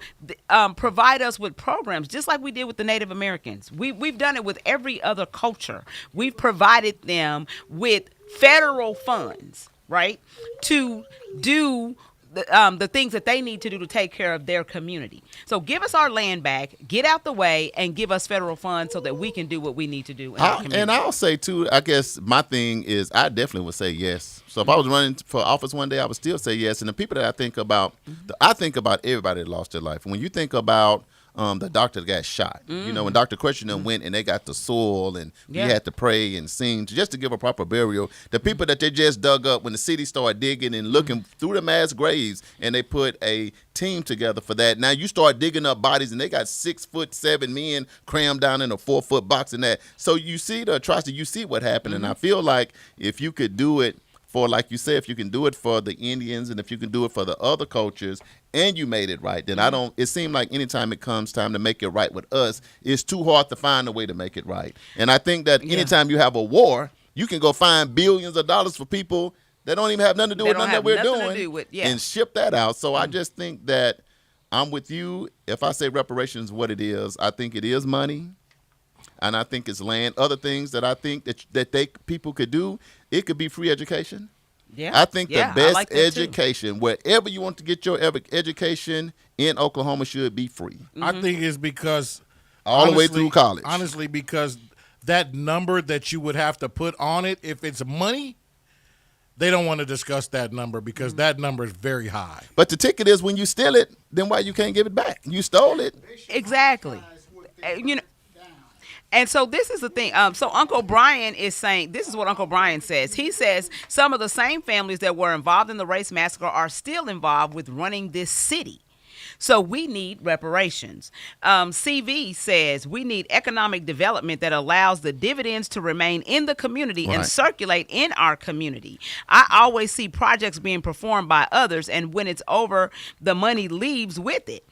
provide us with programs, just like we did with the Native Americans. We've done it with every other culture. We've provided them with federal funds, right, to do the things that they need to do to take care of their community. So give us our land back, get out the way, and give us federal funds so that we can do what we need to do in our community. And I'll say, too, I guess my thing is I definitely would say yes. So if I was running for office one day, I would still say yes. And the people that I think about, I think about everybody that lost their life. When you think about the doctor that got shot. You know, when Dr. Question went and they got the soil and we had to pray and sing just to give a proper burial. The people that they just dug up when the city started digging and looking through the mass graves and they put a team together for that. Now you start digging up bodies and they got 6'7" men crammed down in a 4-foot box and that. So you see the atrocity, you see what happened. And I feel like if you could do it for, like you said, if you can do it for the Indians and if you can do it for the other cultures and you made it right, then it seemed like anytime it comes time to make it right with us, it's too hard to find a way to make it right. And I think that anytime you have a war, you can go find billions of dollars for people that don't even have nothing to do with nothing that we're doing and ship that out. So I just think that I'm with you. If I say reparations, what it is, I think it is money. And I think it's land. Other things that I think that people could do, it could be free education. Yeah, I think the best education, wherever you want to get your education in Oklahoma, should be free. I think it's because the way through college. Honestly, because that number that you would have to put on it, if it's money, they don't want to discuss that number because that number is very high. But the ticket is when you steal it, then why you can't give it back? You stole it. Exactly. And so this is the thing. So Uncle Brian is saying, this is what Uncle Brian says. He says some of the same families that were involved in the race massacre are still involved with running this city. So we need reparations. CV says we need economic development that allows the dividends to remain in the community and circulate in our community. I always see projects being performed by others, and when it's over, the money leaves with it.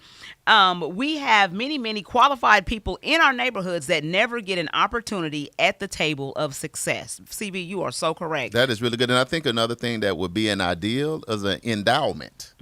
We have many qualified people in our neighborhoods that never get an opportunity at the table of success. CV, you are so correct. That is really good. And I think another thing that would be an ideal is an endowment.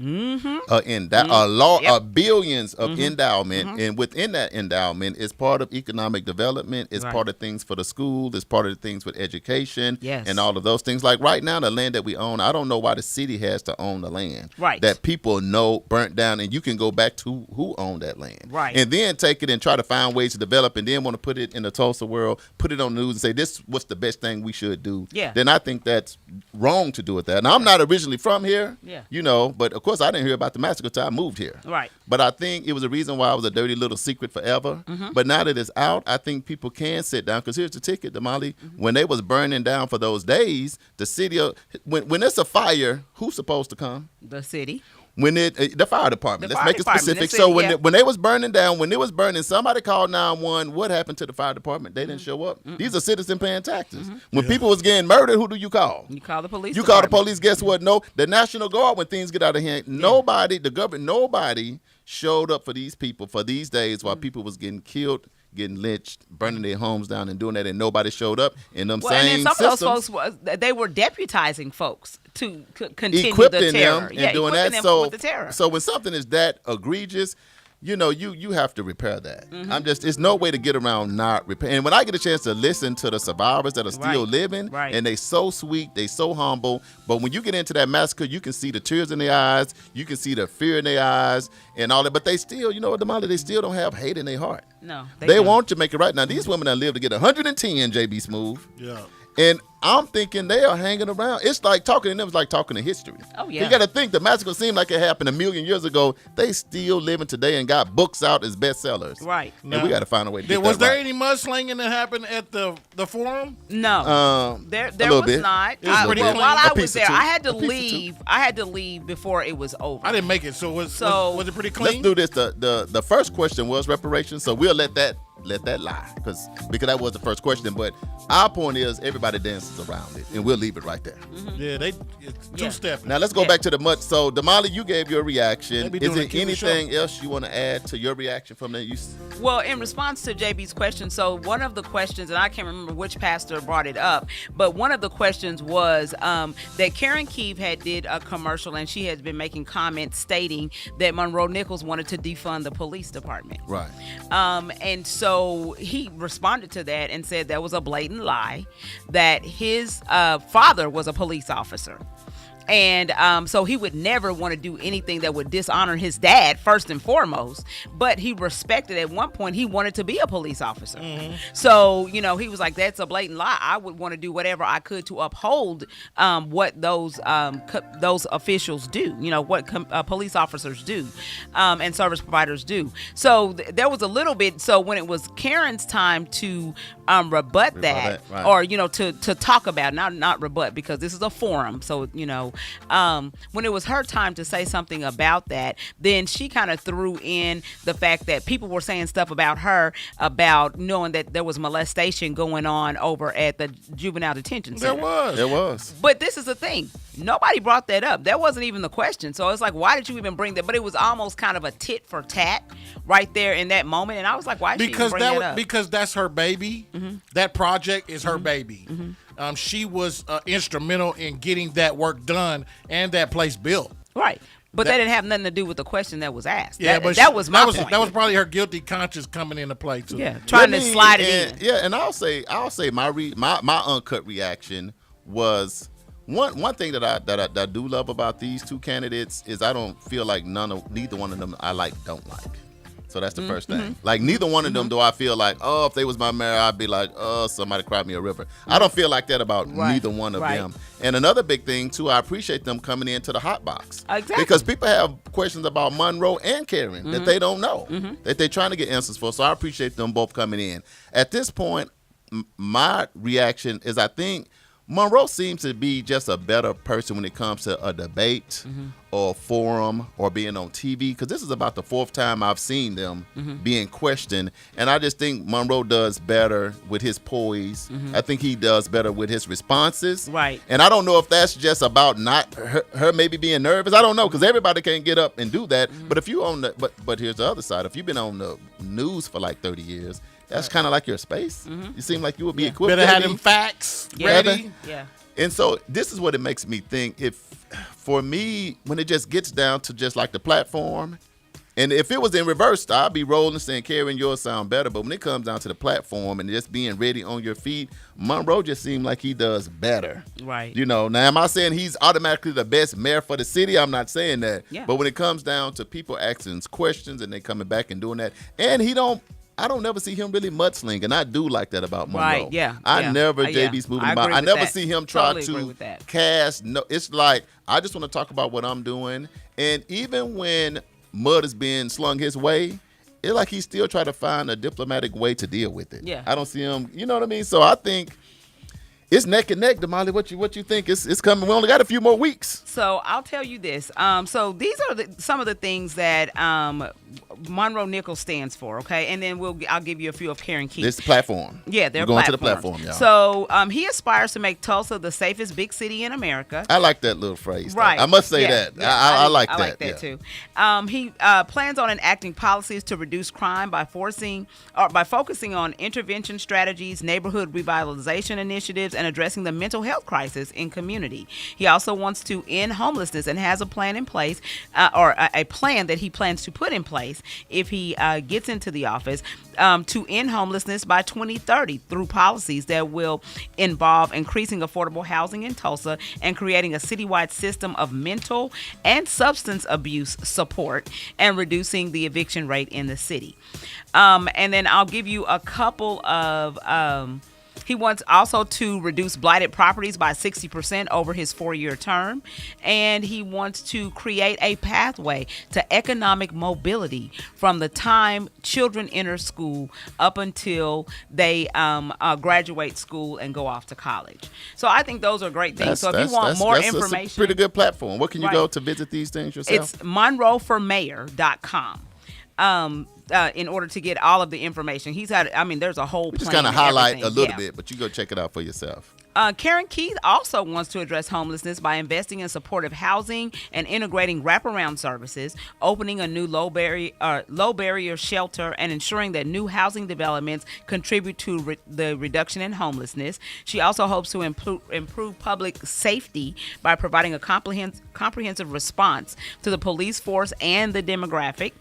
Billions of endowment. And within that endowment is part of economic development. It's part of things for the school. It's part of the things with education and all of those things. Like right now, the land that we own, I don't know why the city has to own the land. Right. That people know burnt down, and you can go back to who owned that land. Right. And then take it and try to find ways to develop and then want to put it in the Tulsa world, put it on the news and say, this is what's the best thing we should do. Yeah. Then I think that's wrong to do it that. Now, I'm not originally from here, but of course I didn't hear about the massacre until I moved here. Right. But I think it was a reason why it was a dirty little secret forever. But now that it's out, I think people can sit down, because here's the ticket, Damali. When they was burning down for those days, the city, when it's a fire, who's supposed to come? The city. When the fire department, let's make it specific. So when they was burning down, when it was burning, somebody called 911. What happened to the fire department? They didn't show up. These are citizens paying taxes. When people was getting murdered, who do you call? You call the police. You call the police. Guess what? No, the National Guard. When things get out of hand, nobody, the government, nobody showed up for these people for these days while people was getting killed, getting lynched, burning their homes down, and doing that, and nobody showed up. And them same and some systems, of those folks, they were deputizing folks to continue equipping the terror. them and doing that. With the terror. So when something is that egregious, you know, you have to repair that. It's no way to get around not repair. And when I get a chance to listen to the survivors that are still living, and they so sweet, they so humble, but when you get into that massacre, you can see the tears in their eyes, you can see the fear in their eyes, and all that. But they still, you know what, Damali, they still don't have hate in their heart. No, they want to make it right. Now these women that live to get 110, JB Smooth. Yeah. And I'm thinking they are hanging around. It's like talking to them is like talking to history. Oh, yeah. You got to think the massacre seemed like it happened a million years ago. They still living today and got books out as bestsellers. Right. And we got to find a way to get Was that there right. any mudslinging that happened at the forum? No, there little was bit. not. It was pretty Well, clean. while A I piece was or there, two. I had to A piece or two. leave. I had to leave before it was over. I didn't make it. So was it pretty clean? Let's do this. The first question was reparations, so we'll let that lie because that was the first question. But our point is everybody dances around it, and we'll leave it right there. Yeah, it's two-stepping. Now let's go back to the mud. So Damali, you gave your reaction. They be Is doing there a killer anything else you want to add to your reaction from that? Well, in response to JB's question, so one of the questions, and I can't remember which pastor brought it up, but one of the questions was that Karen Keefe had did a commercial, and she had been making comments stating that Monroe Nichols wanted to defund the police department. Right. And so he responded to that and said that was a blatant lie, that his father was a police officer. And so he would never want to do anything that would dishonor his dad, first and foremost. But he respected, at one point, he wanted to be a police officer. Mm-hmm. So, he was like, that's a blatant lie. I would want to do whatever I could to uphold what those officials do, what police officers do and service providers do. So there was a little bit. So when it was Karen's time to rebut that, right. or, to talk about, not rebut, because this is a forum. So, when it was her time to say something about that, then she kind of threw in the fact that people were saying stuff about her, about knowing that there was molestation going on over at the juvenile detention center. There was. But this is the thing. Nobody brought that up. That wasn't even the question. So it's like, why did you even bring that? But it was almost kind of a tit for tat right there in that moment. And I was like, why did she even bring that up? Because that's her baby. Mm-hmm. That project is her baby. Mm-hmm. She was instrumental in getting that work done and that place built. Right. But that didn't have nothing to do with the question that was asked. Yeah, that was my point. That was probably her guilty conscience coming into play too. Yeah, trying to slide it in. Yeah, and I'll say my uncut reaction was one thing that I do love about these two candidates is I don't feel like neither one of them I don't like. So that's the first thing. Like neither one of them do I feel like, oh, if they was my mayor, I'd be like, oh, somebody cried me a river. I don't feel like that about neither one of them. And another big thing too, I appreciate them coming into the hot box. Exactly. Because people have questions about Monroe and Karen that they don't know, that they're trying to get answers for. So I appreciate them both coming in. At this point, my reaction is I think Monroe seems to be just a better person when it comes to a debate or a forum or being on TV, because this is about the fourth time I've seen them being questioned. And I just think Monroe does better with his poise. I think he does better with his responses. Right. And I don't know if that's just about not her maybe being nervous. I don't know, because everybody can't get up and do that. But if you but here's the other side. If you've been on the news for like 30 years, that's kind of like your space. You seem like you would be equipped. Better have them facts ready. Yeah. And so this is what it makes me think. If for me, when it just gets down to just like the platform, and if it was in reverse, I'd be rolling saying, Karen, yours sound better. But when it comes down to the platform and just being ready on your feet, Monroe just seemed like he does better. Right. Now am I saying he's automatically the best mayor for the city? I'm not saying that. Yeah. But when it comes down to people asking questions and they coming back and doing that, and I don't never see him really mudslinging, and I do like that about Monroe. Right, yeah. I never, yeah. JB's moving I about. agree I with never that. see him try Totally agree with to that. cast. No, it's like, I just want to talk about what I'm doing. And even when mud is being slung his way, it's like he still try to find a diplomatic way to deal with it. Yeah. I don't see him, you know what I mean? So I think it's neck and neck, Damali. What you think? It's coming. We only got a few more weeks. So I'll tell you this. So these are some of the things that Monroe Nichols stands for, okay? And then I'll give you a few of Karen Keefe. This platform. Yeah, they're We're going platforms. to the platform, y'all. So he aspires to make Tulsa the safest big city in America. I like that little phrase. Right. I must say Yeah. that. Yeah. I like that. I like that yeah. too. He plans on enacting policies to reduce crime by focusing on intervention strategies, neighborhood revitalization initiatives, and addressing the mental health crisis in community. He also wants to end homelessness and has a plan in place, or a plan that he plans to put in place if he gets into the office, to end homelessness by 2030 through policies that will involve increasing affordable housing in Tulsa and creating a citywide system of mental and substance abuse support and reducing the eviction rate in the city. And then I'll give you a couple of He wants also to reduce blighted properties by 60% over his 4-year term. And he wants to create a pathway to economic mobility from the time children enter school up until they graduate school and go off to college. So I think those are great things. So if you want more information. That's a pretty good platform. What can you go to visit these things yourself? It's monroeformayor.com. In order to get all of the information. He's had, there's a whole plan. Just kind of highlight a little bit, but you go check it out for yourself. Karen Keith also wants to address homelessness by investing in supportive housing and integrating wraparound services, opening a new low barrier shelter, and ensuring that new housing developments contribute to the reduction in homelessness. She also hopes to improve public safety by providing a comprehensive response to the police force and the demographic,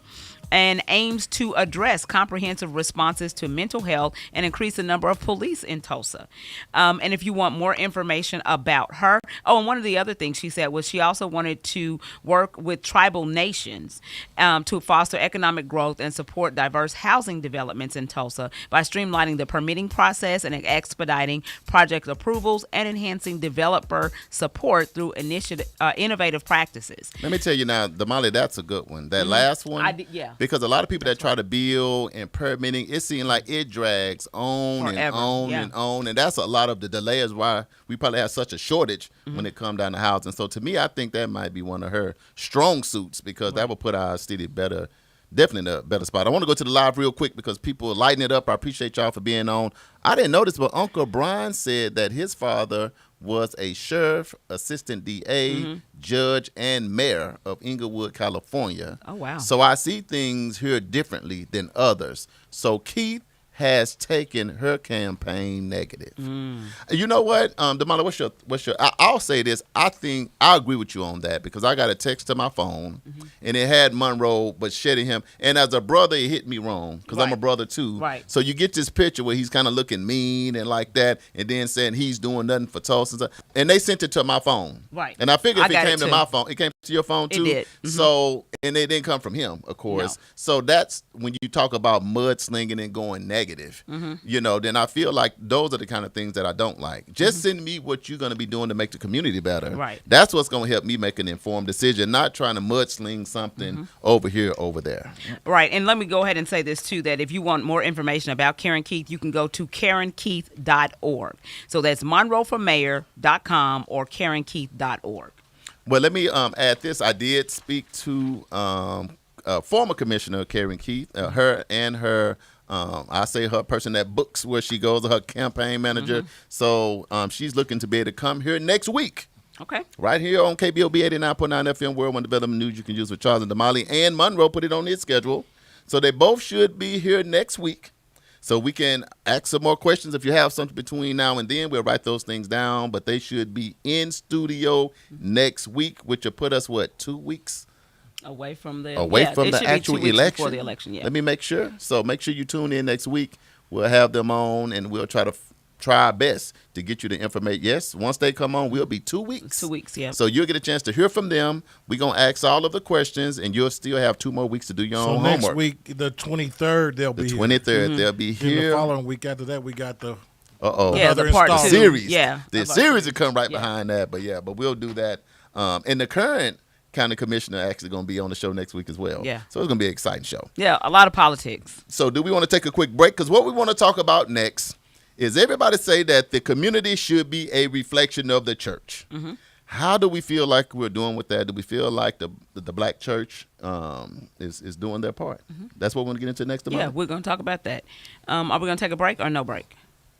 and aims to address comprehensive responses to mental health and increase the number of police in Tulsa. And if you want more information about her, and one of the other things she said was she also wanted to work with tribal nations to foster economic growth and support diverse housing developments in Tulsa by streamlining the permitting process and expediting project approvals and enhancing developer support through innovative practices. Let me tell you now, Damali, that's a good one. That last one, because a lot of people that try to build and permitting, it seems like it drags on forever. And on and on. And that's a lot of the delays why we probably have such a shortage when it comes down to housing. So to me, I think that might be one of her strong suits because that will put our city definitely in a better spot. I want to go to the live real quick because people are lighting it up. I appreciate y'all for being on. I didn't notice, but Uncle Brian said that his father was a sheriff, assistant DA, judge, and mayor of Inglewood, California. Oh, wow. So I see things here differently than others. So Keith has taken her campaign negative. You know what, Damali, what's your? I'll say this. I think I agree with you on that because I got a text to my phone and it had Monroe, but shedding him. And as a brother, it hit me wrong because I'm a brother too. Right. So you get this picture where he's kind of looking mean and like that, and then saying he's doing nothing for Tulsa. And they sent it to my phone. Right. And I figured if it came to my phone, it came to your phone too. It did. So, and it didn't come from him, of course. No. So that's when you talk about mudslinging and going negative. Then I feel like those are the kind of things that I don't like. Just send me what you're going to be doing to make the community better. Right. That's what's going to help me make an informed decision, not trying to mudsling something over here, over there. Right. And let me go ahead and say this, too, that if you want more information about Karen Keith, you can go to KarenKeith.org. So that's monroeformayor.com or KarenKeith.org. Well, let me add this. I did speak to former Commissioner Karen Keith, her and her I say her person that books where she goes, her campaign manager. So she's looking to be able to come here next week. Okay. Right here on KBOB 89.9 FM, World One Development News you can use with Charles and Damali. And Monroe put it on his schedule. So they both should be here next week. So we can ask some more questions if you have something between now and then. We'll write those things down. But they should be in studio next week, which will put us, 2 weeks? Away from the actual election. Before the election, Let me make sure. So make sure you tune in next week. We'll have them on, and we'll try our best to get you the information. Yes, once they come on, we'll be 2 weeks. 2 weeks, yeah. So you'll get a chance to hear from them. We're going to ask all of the questions, and you'll still have 2 more weeks to do your own homework. So next week, the 23rd, they'll be here. The 23rd, they'll be here. And the following week after that, we got the the part 2 series. Yeah. The series will come right behind that. But we'll do that. And the current county commissioner actually going to be on the show next week as well. Yeah. So it's going to be an exciting show. Yeah, a lot of politics. So do we want to take a quick break? Because what we want to talk about next is everybody say that the community should be a reflection of the church. How do we feel like we're doing with that? Do we feel like the black church is doing their part? That's what we're going to get into next month. Yeah, we're going to talk about that. Are we going to take a break or no break?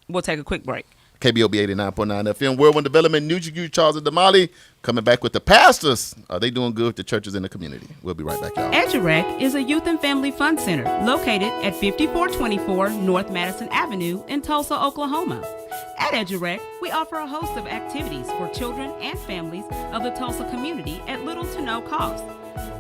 We'll take a quick break. KBOB 89.9 FM, World One Development, News You, Charles and Damali, coming back with the pastors. Are they doing good with the churches in the community? We'll be right back, y'all. EduRec is a youth and family fun center located at 5424 North Madison Avenue in Tulsa, Oklahoma. At EduRec, we offer a host of activities for children and families of the Tulsa community at little to no cost.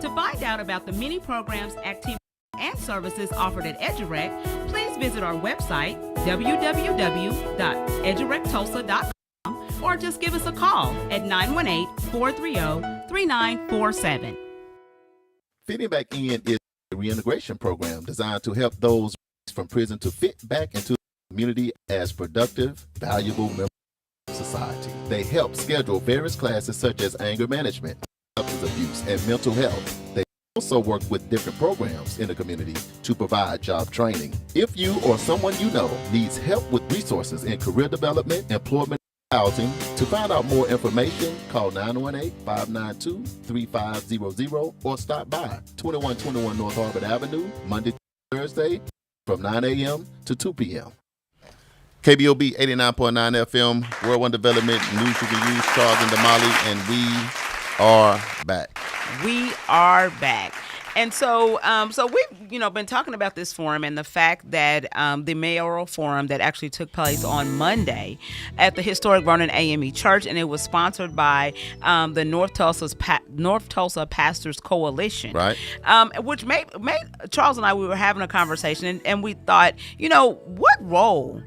To find out about the many programs, activities, and services offered at EduRec, please visit our website, www.edurectulsa.com, or just give us a call at 918-430-3947. Fitting Back In is a reintegration program designed to help those from prison to fit back into community as productive, valuable members of society. They help schedule various classes such as anger management, substance abuse, and mental health. They also work with different programs in the community to provide job training. If you or someone you know needs help with resources in career development, employment, housing, to find out more information, call 918-592-3500 or stop by 2121 North Harvard Avenue, Monday through Thursday from 9 a.m. to 2 p.m. KBOB 89.9 FM, World One Development, News You Can Use, Charles and Damali, and we are back. We are back. And so we've, been talking about this forum and the fact that the mayoral forum that actually took place on Monday at the historic Vernon AME Church, and it was sponsored by the North Tulsa Pastors Coalition, Right. Which made Charles and I, we were having a conversation, and we thought, what role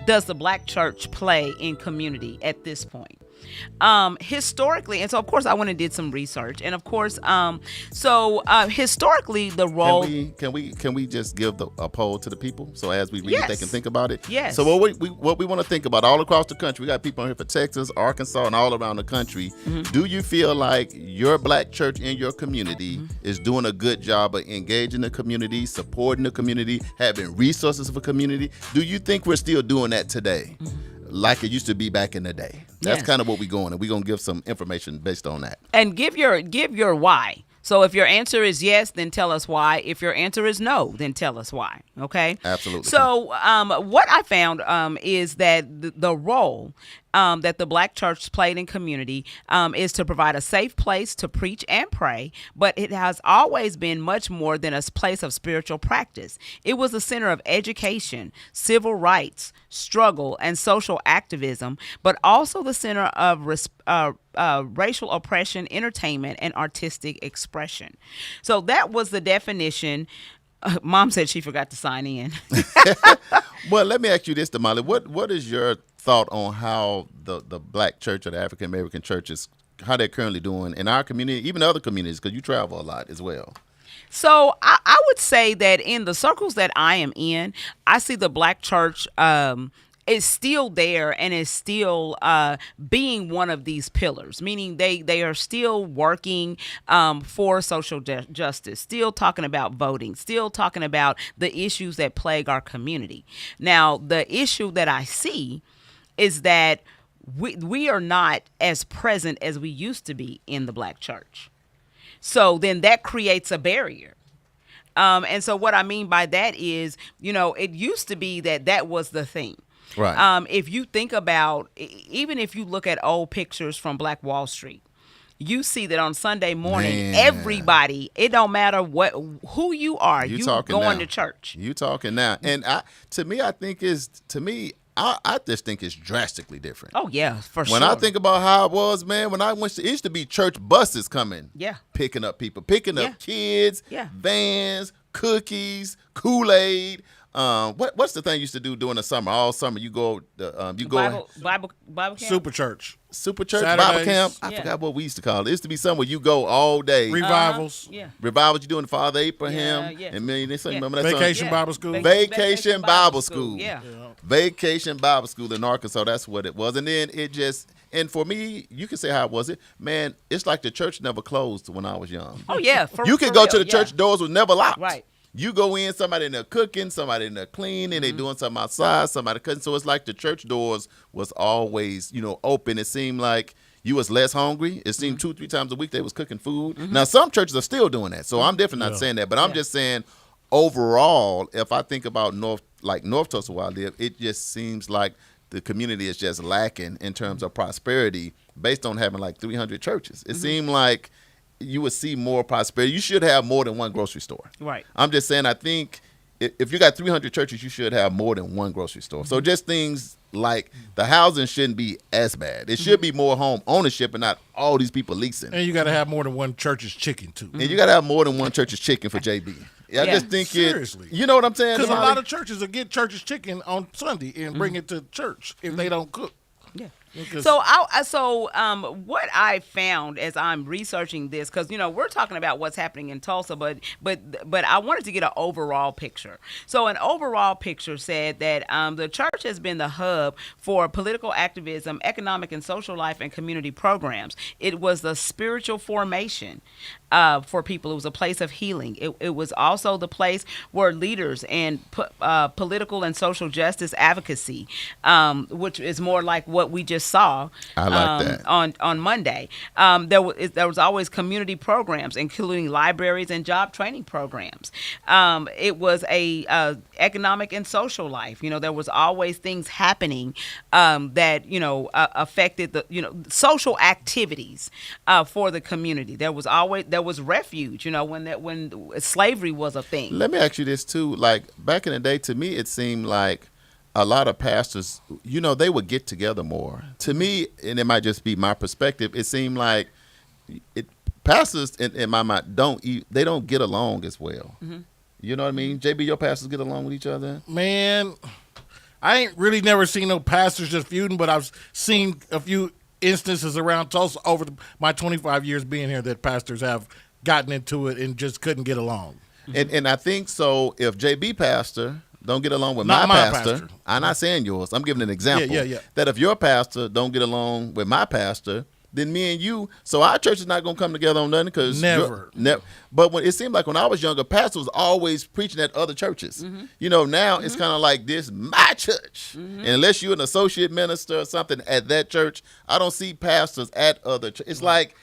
does the Black church play in community at this point? Historically, and so of course I went and did some research, and of course, historically the role. Can we just give a poll to the people so as we read it, they can think about it? Yes. So what we want to think about all across the country. We got people here for Texas, Arkansas, and all around the country. Mm-hmm. Do you feel like your Black church in your community is doing a good job of engaging the community, supporting the community, having resources for community? Do you think we're still doing that today? Like it used to be back in the day. That's Yes. kind of what we're going, and we're going to give some information based on that. And give your why. So if your answer is yes, then tell us why. If your answer is no, then tell us why. Okay? Absolutely. So what I found is that the role that the Black church played in community is to provide a safe place to preach and pray, but it has always been much more than a place of spiritual practice. It was a center of education, civil rights, struggle, and social activism, but also the center of racial oppression, entertainment, and artistic expression. So that was the definition. Mom said she forgot to sign in. Well, let me ask you this, Damali. What is your thought on how the Black church or the African American churches, how they're currently doing in our community, even other communities, because you travel a lot as well? So I would say that in the circles that I am in, I see the Black church is still there and is still being one of these pillars, meaning they are still working for social justice, still talking about voting, still talking about the issues that plague our community. Now, the issue that I see is that we are not as present as we used to be in the Black church. So then that creates a barrier. And so what I mean by that is, it used to be that was the thing. Right. If you think about, even if you look at old pictures from Black Wall Street, you see that on Sunday morning, everybody, it don't matter who you are, you going to church. You talking now. And I just think it's drastically different. Oh, yeah, for sure. When I think about how it was, man, when I went to, it used to be church buses coming, picking up people, picking up kids, vans, cookies, Kool-Aid. What's the thing you used to do during the summer? All summer, you go Bible camp? Super church. Bible camp. I forgot what we used to call it. It used to be somewhere you go all day. Revivals. Revivals you doing Father Abraham. And remember that Vacation song? Bible School. Vacation Bible School. Yeah. Vacation Bible School in Arkansas. That's what it was. And then it just, and for me, you can say how it was. Man, it's like the church never closed when I was young. Oh, yeah. You could go to the church, doors was never locked. Right. You go in, somebody in there cooking, somebody in there cleaning, they doing something outside, somebody cutting. So it's like the church doors was always, open. It seemed like you was less hungry. It seemed 2-3 times a week they was cooking food. Now, some churches are still doing that. So I'm definitely not saying that. But I'm just saying, overall, if I think about North Tulsa where I live, it just seems like the community is just lacking in terms of prosperity based on having like 300 churches. It seemed like you would see more prosperity. You should have more than one grocery store. Right. I'm just saying, I think if you got 300 churches, you should have more than one grocery store. So just things like the housing shouldn't be as bad. It should be more home ownership and not all these people leasing. And you got to have more than one church's chicken, too. And you got to have more than one church's chicken for JB. I just think seriously. You know what I'm saying? Because a lot of churches will get church's chicken on Sunday and bring it to church if they don't cook. Yeah. Because- What I found as I'm researching this, because we're talking about what's happening in Tulsa, but I wanted to get an overall picture. So an overall picture said that the church has been the hub for political activism, economic and social life, and community programs. It was the spiritual formation for people. It was a place of healing. It was also the place where leaders and political and social justice advocacy, which is more like what we just saw I like that. on Monday. There was always community programs, including libraries and job training programs. It was a economic and social life. There was always things happening that affected the social activities for the community. There was refuge. When slavery was a thing. Let me ask you this too. Like back in the day, to me, it seemed like a lot of pastors, they would get together more. To me, and it might just be my perspective, it seemed like pastors in my mind don't get along as well. Mm-hmm. You know what I mean? JB, your pastors get along with each other? Man, I ain't really never seen no pastors just feuding, but I've seen a few instances around Tulsa over my 25 years being here that pastors have gotten into it and just couldn't get along. And I think so. If JB pastor don't get along with Not my my pastor, pastor. I'm not saying yours. I'm giving an example. Yeah. That if your pastor don't get along with my pastor, then me and you, so our church is not going to come together on nothing because Never. But when it seemed like when I was younger, pastor was always preaching at other churches. Mm-hmm. Now it's kind of like this my church. And unless you're an associate minister or something at that church, I don't see pastors at other churches. It's like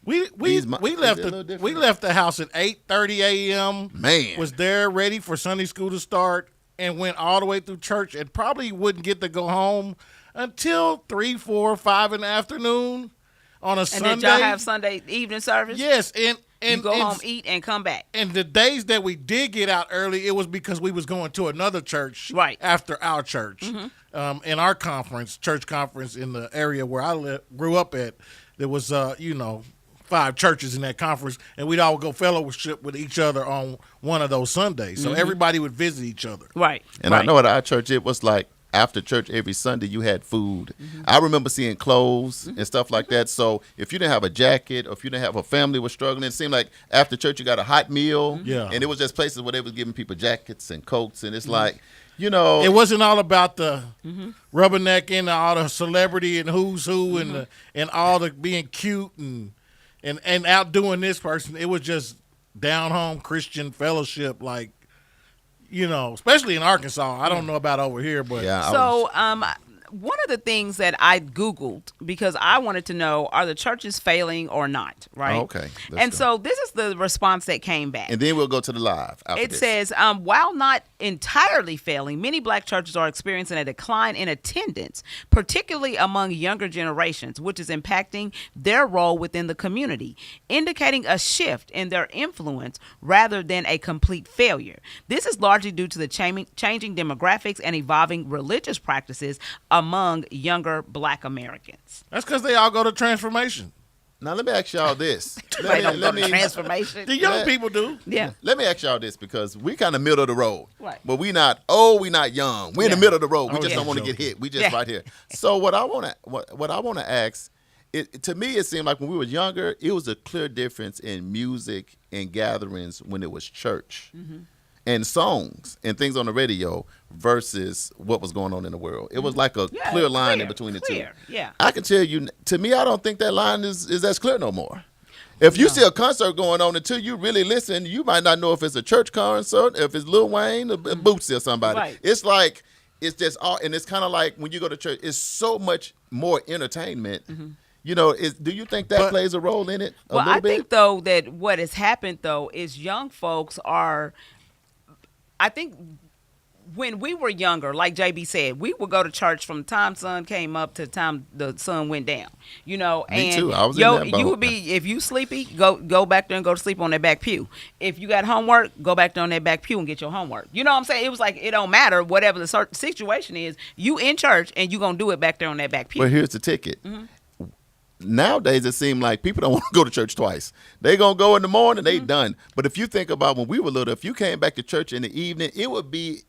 We left the house at 8:30 a.m. Man. Was there ready for Sunday school to start and went all the way through church and probably wouldn't get to go home until 3, 4, 5 in the afternoon on a Sunday. And did y'all have Sunday evening service? Yes, and you go home, eat, and come back. And the days that we did get out early, it was because we was going to another church right after our church. Mm-hmm. In our church conference in the area where I grew up at, there was 5 churches in that conference, and we'd all go fellowship with each other on one of those Sundays. So everybody would visit each other. Right. And I know at our church it was like after church every Sunday you had food. I remember seeing clothes and stuff like that. So if you didn't have a jacket or if you didn't have a family was struggling, it seemed like after church you got a hot meal. Yeah. And it was just places where they was giving people jackets and coats, and it's like, it wasn't all about the rubbernecking and all the celebrity and who's who and all the being cute and outdoing this person. It was just down home Christian fellowship, like, especially in Arkansas. I don't know about over here, but one of the things that I Googled, because I wanted to know, are the churches failing or not, right? Oh, okay. So this is the response that came back. And then we'll go to the live after It this. says, while not entirely failing, many black churches are experiencing a decline in attendance, particularly among younger generations, which is impacting their role within the community, indicating a shift in their influence rather than a complete failure. This is largely due to the changing demographics and evolving religious practices among younger black Americans. That's because they all go to transformation. Now let me ask y'all this. They don't go to transformation. The young people do. Yeah. Let me ask y'all this, because we kind of middle of the road. Right. But we not young. We're in the middle of the road. We Oh, just yeah. don't want to get hit. We just right here. So what I want to ask, to me it seemed like when we were younger, it was a clear difference in music and gatherings when it was church. And songs and things on the radio versus what was going on in the world. It was like a clear line in between the two. Yeah. I can tell you, to me, I don't think that line is as clear no more. If you see a concert going on, until you really listen, you might not know if it's a church concert, if it's Lil Wayne or Bootsy or somebody. Right. It's like, it's just all, and it's kind of like when you go to church, it's so much more entertainment. Do you think that plays a role in it a little bit? I think, though, that what has happened, though, is young folks are, I think when we were younger, like JB said, we would go to church from the time sun came up to the time the sun went down. Me and too. I was in that boat. You would be, if you sleepy, go back there and go to sleep on that back pew. If you got homework, go back there on that back pew and get your homework. You know what I'm saying? It was like, it don't matter whatever the situation is. You in church and you gonna do it back there on that back pew. But here's the ticket. Nowadays, it seems like people don't want to go to church twice. They going to go in the morning, they done. But if you think about when we were little, if you came back to church in the evening, it would be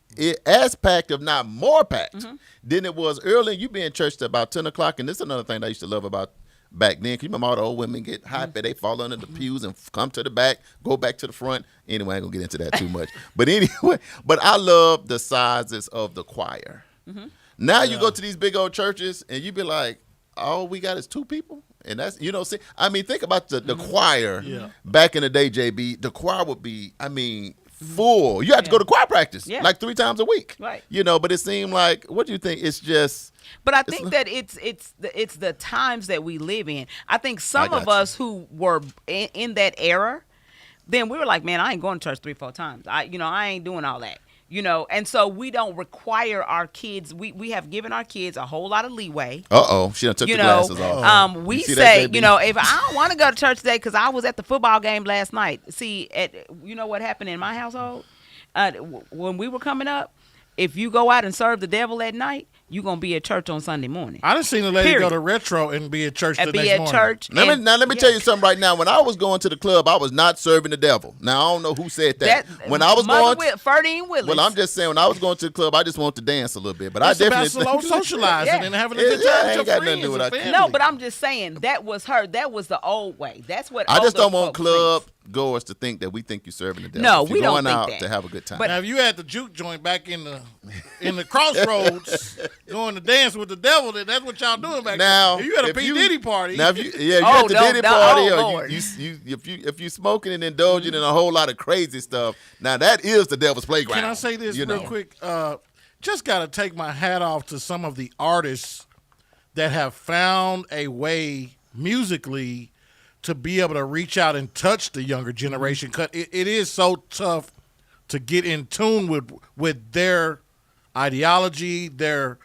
as packed, if not more packed, than it was earlier. You be in church till about 10 o'clock, and this is another thing that I used to love about back then. 'Cause you remember all the old women get hyped, they fall under the pews and come to the back, go back to the front. Anyway, I ain't gonna get into that too much. But anyway, but I love the sizes of the choir. Now you go to these big old churches, and you be like, all we got is 2 people. And that's, see, I mean, think about the choir back in the day, JB. The choir would be, full. You have to go to choir practice like 3 times a week. Right. But it seemed like, what do you think? It's just. But I think that it's the times that we live in. I think some of us who were in that era, then we were like, man, I ain't going to church 3-4 times. I ain't doing all that. And so we don't require our kids. We have given our kids a whole lot of leeway. She done took the glasses off. We say, if I don't want to go to church today because I was at the football game last night. See, what happened in my household? When we were coming up, if you go out and serve the devil at night, you're going to be at church on Sunday morning. I done seen a lady go to Retro and be at church the next morning. Church. Let me tell you something right now. When I was going to the club, I was not serving the devil. Now, I don't know who said that. When I was Ferdine Willis. Well, I'm just saying, when I was going to the club, I just wanted to dance a little bit. But It's I definitely about socializing and having a good time with your friends and family. No, but I'm just saying, that was the old way. That's what I just don't want folks club think. Goers to think that we think you're serving the devil. No, if we you're don't going think out that. to have a good time. But now, if you had the juke joint back in the crossroads, going to dance with the devil, then that's what y'all doing back now, then. If you had a P. Diddy party. Now, if you at the Diddy party, or Lord. if you smoking and indulging in a whole lot of crazy stuff, now that is the devil's playground. Can I say this real quick? Just got to take my hat off to some of the artists that have found a way musically to be able to reach out and touch the younger generation. 'Cause it is so tough to get in tune with their ideology, their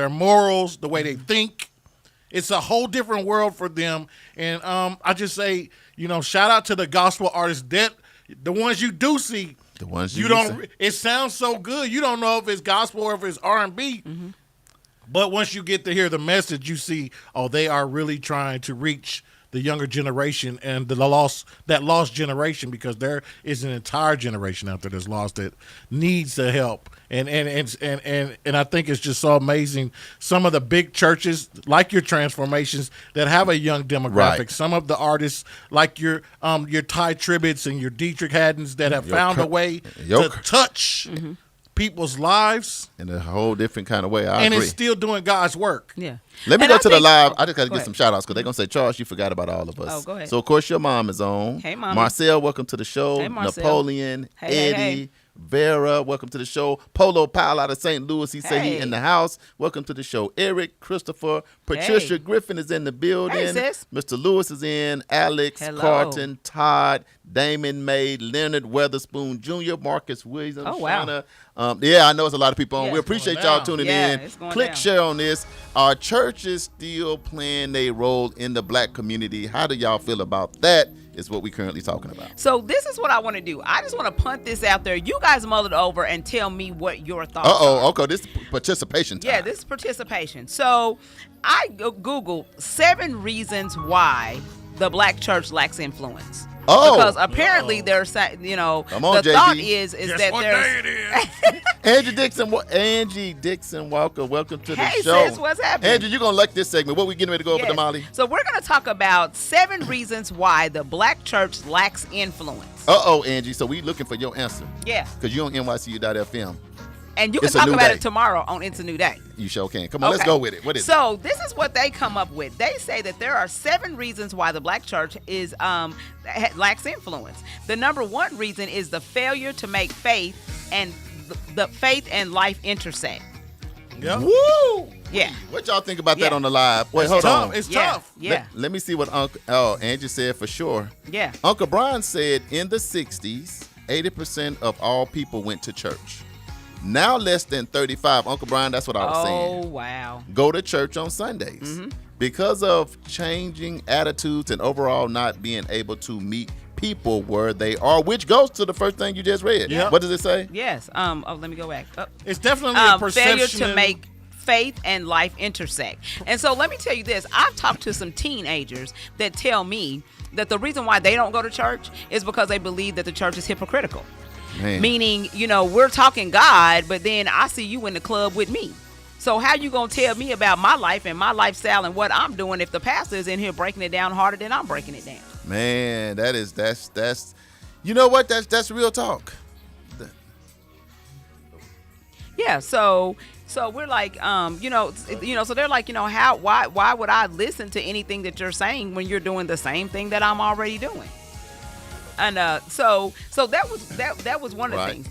morals, the way they think. It's a whole different world for them. And I just say, shout out to the gospel artists, that the ones you do see. The ones you don't. It sounds so good. You don't know if it's gospel or if it's R&B. But once you get to hear the message, you see, they are really trying to reach the younger generation and that lost generation, because there is an entire generation out there that's lost that needs the help. And I think it's just so amazing. Some of the big churches, like your Transformations, that have a young demographic. Right. Some of the artists, like your Ty Tribbett's and your Dietrich Haddons, that have found a way to touch people's lives in a whole different kind of way. I agree. It's still doing God's work. Yeah. Let me go to the live. I just got to get some shout outs because they're going to say, Charles, you forgot about all of us. Oh, go ahead. So, of course, your mom is on. Hey, Mama. Marcel, welcome to the show. Hey, Marcel. Napoleon, Hey, Eddie, hey. Vera, welcome to the show. Polo Powell out of St. Louis, he said he Hey. in the house. Welcome to the show. Eric, Christopher, Patricia Hey. Griffin is in the building. Hey, sis. Mr. Lewis is in. Alex, Hello. Carlton, Todd, Damon May, Leonard Weatherspoon Jr., Marcus Williams, Oh, wow. Shauna. I know it's a lot of people on. Yeah, We it's appreciate going y'all down. tuning Yeah, in. it's going Click down. share on this. Are churches still playing a role in the black community? How do y'all feel about that? Is what we currently talking about. So this is what I want to do. I just want to punt this out there. You guys mull it over and tell me what your thoughts are. Okay. This is participation time. Yeah, this is participation. So I Googled 7 reasons why the black church lacks influence. Oh. Because apparently there's, Come on, the JB. thought is Guess that what there's. day it is? Angie Dixon Walker, welcome to the Hey, show. sis, what's happening? Angie, you're going to like this segment. What we getting ready to go over Yes. to Molly? So we're going to talk about 7 reasons why the black church lacks influence. Angie, so we looking for your answer. Yeah. Because you're on NYCU.FM. And you can It's a talk new about day. it tomorrow on It's a New Day. You sure can. Come on, let's Okay. go with it. What is it? So this is what they come up with. They say that there are 7 reasons why the black church is lacks influence. The number 1 reason is the failure to make faith and the faith and life intersect. Yep. Woo! Yeah. What y'all think about that Yeah. on the live? Wait, It's hold tough. on. It's Yeah. tough. Yeah. Let me see what Angie said for sure. Yeah. Uncle Brian said in the 60s, 80% of all people went to church. Now less than 35. Uncle Brian, that's what I was saying. Oh, wow. Go to church on Sundays. Mm-hmm. Because of changing attitudes and overall not being able to meet people where they are, which goes to the first thing you just read. Yeah. What does it say? Yes. Let me go back. It's definitely a perception. Failure to make faith and life intersect. And so let me tell you this. I've talked to some teenagers that tell me that the reason why they don't go to church is because they believe that the church is hypocritical. Man. Meaning, we're talking God, but then I see you in the club with me. So how you gonna tell me about my life and my lifestyle and what I'm doing if the pastor is in here breaking it down harder than I'm breaking it down? Man, that's you know what? That's real talk. Yeah, so we're like, so they're like, why would I listen to anything that you're saying when you're doing the same thing that I'm already doing? And so that was one of the Right. things.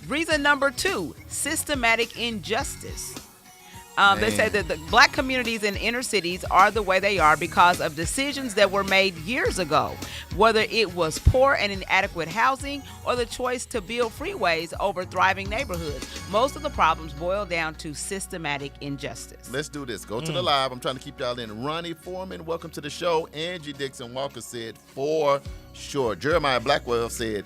Reason number 2, systematic injustice. They say that the black communities in inner cities are the way they are because of decisions that were made years ago, whether it was poor and inadequate housing or the choice to build freeways over thriving neighborhoods. Most of the problems boil down to systematic injustice. Let's do this. Go to the live. I'm trying to keep y'all in. Ronnie Foreman, welcome to the show. Angie Dixon Walker said, for sure. Jeremiah Blackwell said,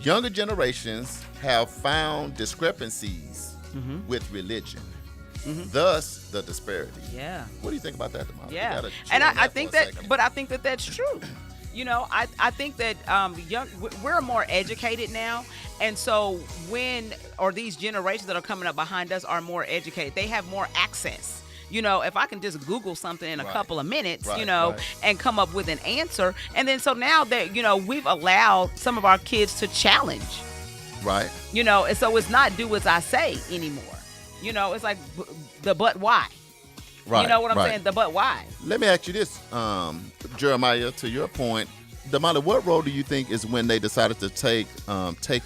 younger generations have found discrepancies with religion. Thus, the disparity. Yeah. What do you think about that, Damali? Yeah, and I think that, but I think that that's true. I think that we're more educated now, and so these generations that are coming up behind us are more educated. They have more access. If I can just Google something in a couple of minutes, and come up with an answer, and then so now that we've allowed some of our kids to challenge. Right. And so it's not do as I say anymore. It's like the but why. Right. You know what I'm saying? The but why. Let me ask you this, Jeremiah, to your point, Damali, what role do you think is when they decided to take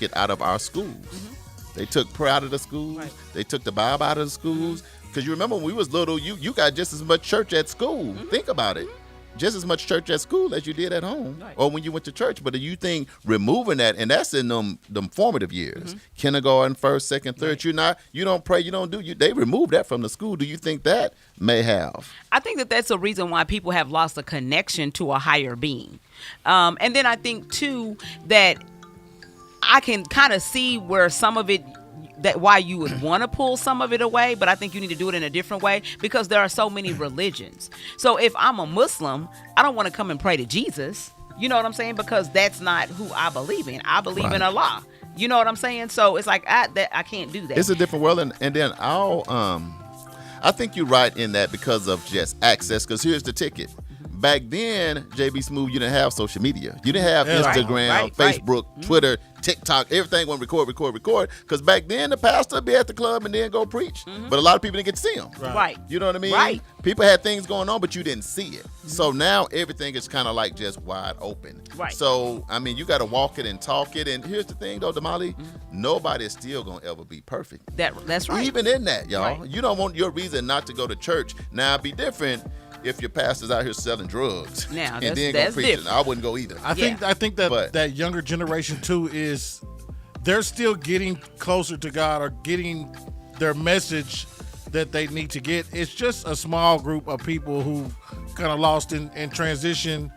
it out of our schools? They took prayer out of the schools. Right. They took the Bible out of the schools. Because you remember when we was little, you got just as much church at school. Think about it. Just as much church at school as you did at home, right. or when you went to church. But do you think removing that, and that's in them formative years, kindergarten, first, second, third, right. you don't pray, you don't do, they remove that from the school. Do you think that may have? I think that that's a reason why people have lost a connection to a higher being. And then I think too that I can kind of see where some of it, that why you would want to pull some of it away, but I think you need to do it in a different way because there are so many religions. So if I'm a Muslim, I don't want to come and pray to Jesus. You know what I'm saying? Because that's not who I believe in. I believe in Allah. You know what I'm saying? So it's like I can't do that. It's a different world, and then I think you're right in that because of just access. Because here's the ticket. Back then, JB Smooth, you didn't have social media. You didn't have Instagram, Facebook, Twitter, TikTok. Everything went record. Because back then, the pastor would be at the club and then go preach. But a lot of people didn't get to see him. Right. You know what I mean? Right. People had things going on, but you didn't see it. So now everything is kind of like just wide open. Right. So, I mean, you got to walk it and talk it. And here's the thing, though, Damali, nobody is still going to ever be perfect. That's right. Even in that, y'all. Right. You don't want your reason not to go to church. Now, it'd be different if your pastor's out here selling drugs Now, and then that's go preaching. different. I wouldn't go either. I think that younger generation too is they're still getting closer to God or getting their message that they need to get. It's just a small group of people who kind of lost in transition.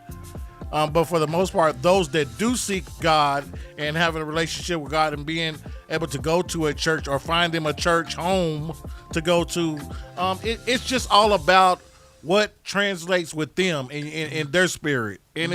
But for the most part, those that do seek God and having a relationship with God and being able to go to a church or find them a church home to go to, it's just all about what translates with them in their spirit. And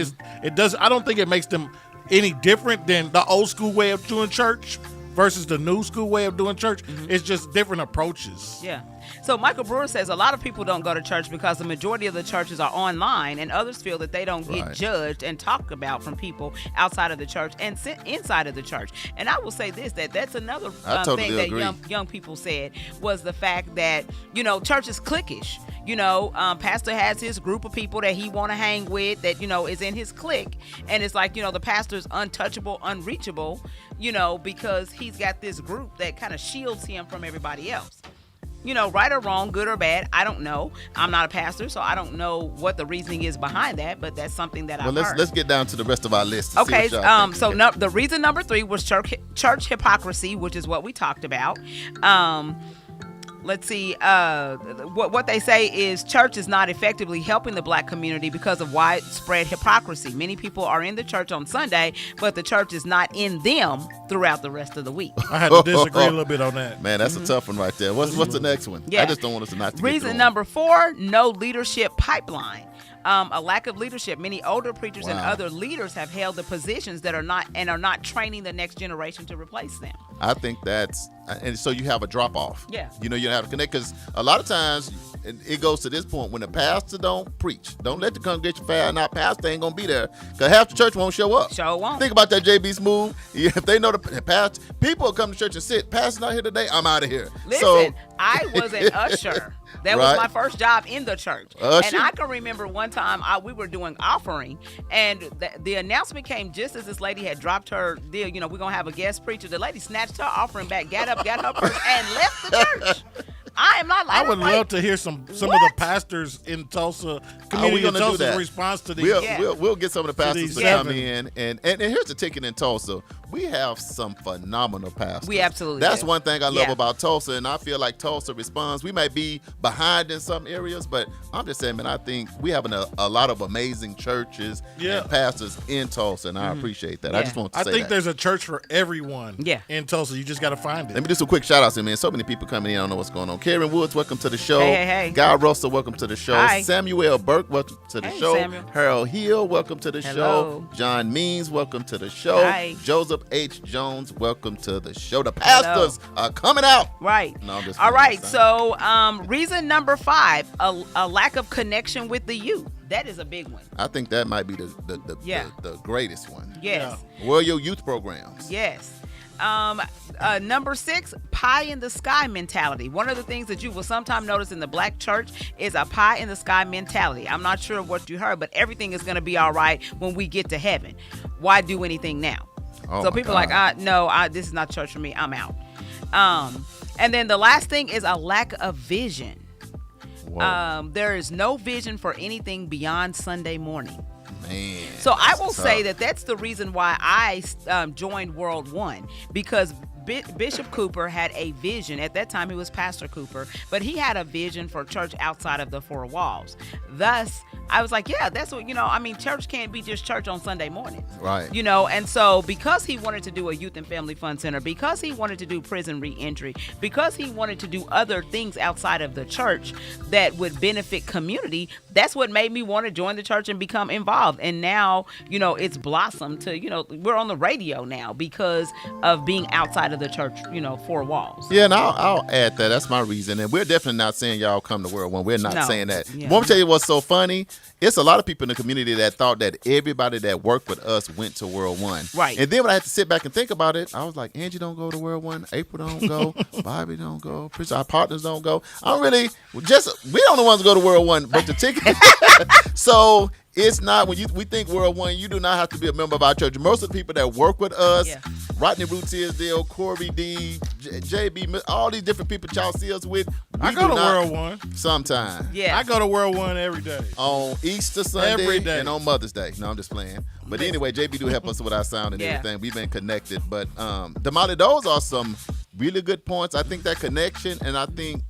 I don't think it makes them any different than the old school way of doing church versus the new school way of doing church. It's just different approaches. Yeah. So Michael Brewer says a lot of people don't go to church because the majority of the churches are online, and others feel that they don't get judged and talked about from people outside of the church and inside of the church. And I will say this, that's another thing that young people said was the fact that, church is cliquish. Pastor has his group of people that he want to hang with that, is in his clique. And it's like, the pastor's untouchable, unreachable, because he's got this group that kind of shields him from everybody else. Right or wrong, good or bad, I don't know. I'm not a pastor, so I don't know what the reasoning is behind that, but that's something that I've heard. Let's get down to the rest of our list. Okay, the reason number 3 was church hypocrisy, which is what we talked about. Let's see, what they say is church is not effectively helping the black community because of widespread hypocrisy. Many people are in the church on Sunday, but the church is not in them throughout the rest of the week. I had to disagree a little bit on that. Man, that's a tough one right there. What's the next one? Yeah. I just don't want us to not to Reason number 4, no leadership pipeline. A lack of leadership. Many older preachers and Wow. other leaders have held the positions that are not training the next generation to replace them. I think that's, and so you have a drop off. Yeah. You know, you have to connect, because a lot of times it goes to this point when the pastor don't preach. Don't let the congregation fail. Now, pastor ain't gonna be there because half the church won't show up. Sure won't. Think about that JB's move. Yeah, if they know the pastor, people will come to church and sit. Pastor's not here today. I'm out of here. Listen, I was an usher. That was Right. my first job in the church. Usher? And I can remember one time we were doing offering, and the announcement came just as this lady had dropped her deal. You know, we're going to have a guest preacher. The lady snatched her offering back, got up, got her purse, and left the church. I am not like I would love to hear some of the pastors in Tulsa, community in gonna do Tulsa's that? response to these. We'll get some of the pastors these to come seven. in, and here's the ticket in Tulsa. We have some phenomenal pastors. We absolutely That's do. one thing I love Yeah. about Tulsa, and I feel like Tulsa responds. We might be behind in some areas, but I'm just saying, man, I think we have a lot of amazing churches Yeah. and pastors in Tulsa, and I appreciate that. I Yeah. just want to I say think that. there's a church for everyone. Yeah. In Tulsa, you just got to find it. Let me do some quick shout outs here, man. So many people coming in. I don't know what's going on. Karen Woods, welcome to the show. Hey. Guy Russell, welcome to the show. Hi. Samuel Burke, welcome to the Hey, show. Samuel. Harold Hill, welcome to the Hello. show. John Means, welcome to the show. Hi. Joseph H. Jones, welcome to the show. The pastors are coming out. Right. No, I'm just All kidding. right. So, reason number 5, a lack of connection with the youth. That is a big one. I think that might be the Yeah. the greatest one. Yes. Where are your youth programs? Yes. Number 6, pie in the sky mentality. One of the things that you will sometimes notice in the black church is a pie in the sky mentality. I'm not sure what you heard, but everything is going to be all right when we get to heaven. Why do anything now? Oh, So my people are God. like, no, this is not church for me. I'm out. And then the last thing is a lack of vision. Whoa, There is no vision for anything beyond Sunday morning. man. So I will that's say tough. that's the reason why I joined World One, because Bishop Cooper had a vision. At that time, he was Pastor Cooper, but he had a vision for church outside of the four walls. Thus, I was like, yeah, that's what, church can't be just church on Sunday morning. Right. And so because he wanted to do a youth and family fun center, because he wanted to do prison reentry, because he wanted to do other things outside of the church that would benefit community, that's what made me want to join the church and become involved. And now, it's blossomed to, we're on the radio now because of being outside of the church, four walls. Yeah, and I'll add that. That's my reason. And we're definitely not saying y'all come to World One. We're not No. saying that. Yeah. Want me to tell you what's so funny? It's a lot of people in the community that thought that everybody that worked with us went to World One. Right. And then when I had to sit back and think about it, I was like, Angie don't go to World One. April don't go. Bobby don't go. Our partners don't go. We don't the ones who go to World One, but the ticket. So it's not, when we think World One, you do not have to be a member of our church. Most of the people that work with us, Yeah. Rodney Root Tisdale, Corey D, JB, all these different people y'all see us with. I go to World One. Sometime. Yeah. I go to World One every day. On Easter Sunday Every day. and on Mother's Day. No, I'm just playing. But anyway, JB do help us with our sound and Yeah. everything. We've been connected. But Damali, those are some really good points. I think that connection, and I think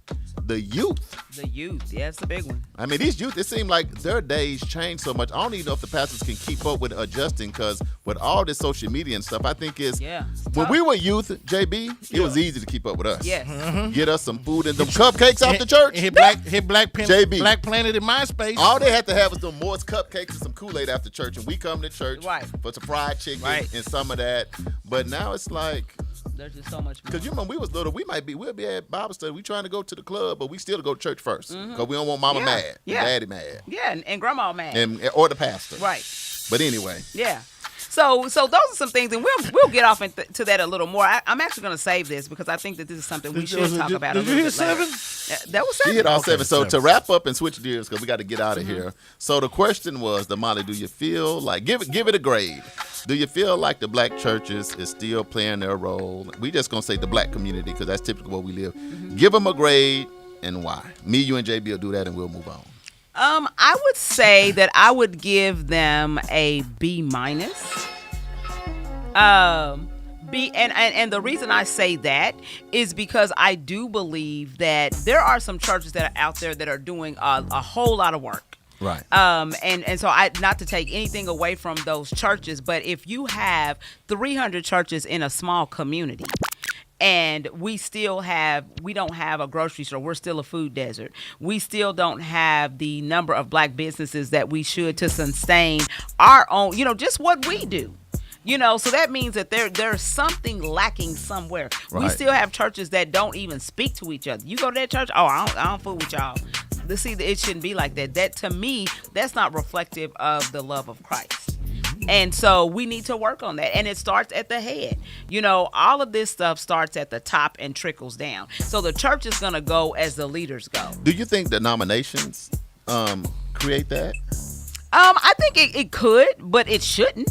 the youth. The youth, yeah, it's a big one. I mean, these youth, it seems like their days change so much. I don't even know if the pastors can keep up with adjusting, because with all this social media and stuff, I think Yeah. when we were youth, JB, it was easy to keep up with us. Yes. Get us some food and them cupcakes out the church. Hit Black JB. Black Planet in MySpace. All they had to have was some Moore's cupcakes and some Kool-Aid after church, and we come to church Right. for some fried chicken Right. and some of that. But now it's like, There's just so much more. because you remember we was little, we'll be at Bible study, we trying to go to the club, but we still go to church first, because we don't want mama Yeah. mad, Yeah. daddy mad, Yeah, and grandma mad. or the pastor. Right. But anyway, Yeah. So those are some things, and we'll get off into that a little more. I'm actually going to save this because I think that this is something we should talk about a Did little you bit hit later. 7? That was she 7. hit all Okay, 7. So to 7. wrap up and switch gears, because we got to get out of Mm-hmm. here. So the question was, Damali, do you feel like, give it a grade. Do you feel like the black churches is still playing their role? We just going to say the black community, because that's typically where we live. Mm-hmm. Give them a grade and why. Me, you, and JB will do that, and we'll move on. I would say that I would give them a B minus. And the reason I say that is because I do believe that there are some churches that are out there that are doing a whole lot of work. Right. And so I, not to take anything away from those churches, but if you have 300 churches in a small community, And we don't have a grocery store. We're still a food desert. We still don't have the number of black businesses that we should to sustain our own, just what we do. So that means that there's something lacking somewhere. Right. We still have churches that don't even speak to each other. You go to that church, I don't fool with y'all. See, it shouldn't be like that. That, to me, that's not reflective of the love of Christ. And so we need to work on that. And it starts at the head. All of this stuff starts at the top and trickles down. So the church is going to go as the leaders go. Do you think denominations create that? I think it could, but it shouldn't.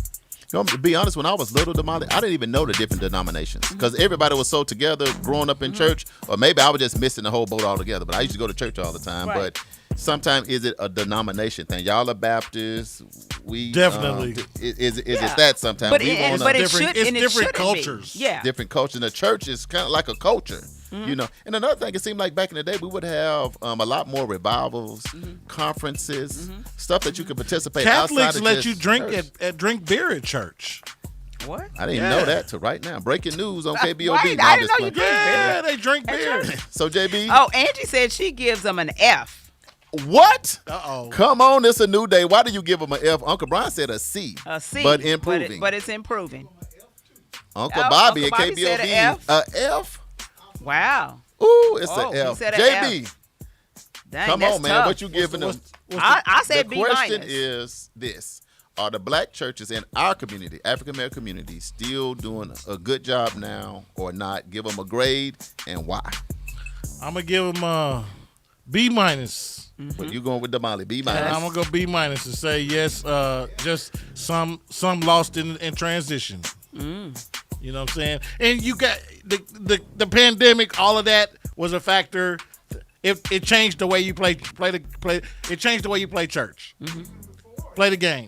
To be honest, when I was little, Damali, I didn't even know the different denominations because everybody was so together growing up in church, or maybe I was just missing the whole boat altogether. But I used to go to church all the time. Right. But sometimes is it a denomination thing? Y'all are Baptists. We Definitely. Is it that sometimes? But We it wanna- should, it's and it different shouldn't cultures. be. Yeah. different culture. And the church is kind of like a culture, And another thing, it seemed like back in the day, we would have a lot more revivals, conferences, stuff that you could participate Catholics outside of let just you drink church. drink beer at church. What? I didn't even know that till right now. Breaking news on KBOB. Right, No, I I'm didn't just know you playing. Yeah, they drink beer. So JB, Oh, Angie said she gives them an F. what? Uh-oh. Come on, it's a new day. Why do you give them an F? Uncle Brian said a C. A C. But improving. But it's improving. Uncle Oh, Bobby Uncle at Bobby KBOB. said a F? A F? Wow. Ooh, it's Oh, an he F. said a JB, F. Dang, come that's on, man. tough. What you giving them? I said the B question minus. is this. Are the black churches in our community, African American community, still doing a good job now or not? Give them a grade and why? I'm gonna give them a B minus. But you going with Damali, B minus. I'm gonna go B minus and say yes. Just some lost in transition. You know what I'm saying? And you got the pandemic. All of that was a factor. It changed the way you play. It changed the way you play church. Play the game.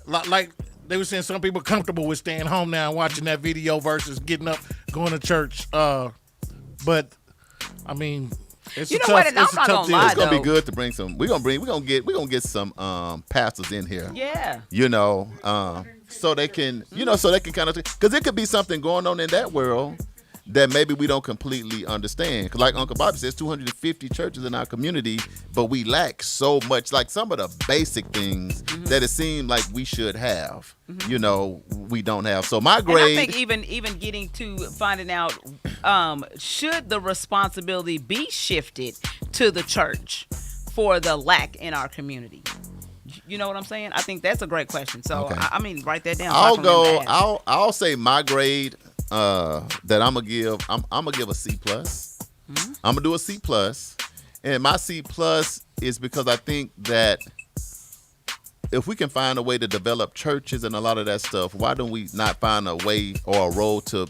Like they were saying, some people comfortable with staying home now and watching that video versus getting up, going to church. But I mean, it's You a know tough, what, and I'm it's a not tough gonna deal. lie, It's gonna be though. good to bring some. We're gonna get some pastors in here. Yeah. So they can, kind of, because it could be something going on in that world that maybe we don't completely understand. Because like Uncle Bobby says, 250 churches in our community, but we lack so much, like some of the basic things that it seemed like we should have. We don't have. So my grade. And I think even getting to finding out, should the responsibility be shifted to the church for the lack in our community? You know what I'm saying? I think that's a great question. So Okay. I mean, write that down. so I can remember to ask. I'll say my grade that I'm gonna give. I'm gonna give a C plus. I'm gonna do a C plus, and my C plus is because I think that if we can find a way to develop churches and a lot of that stuff, why don't we not find a way or a role to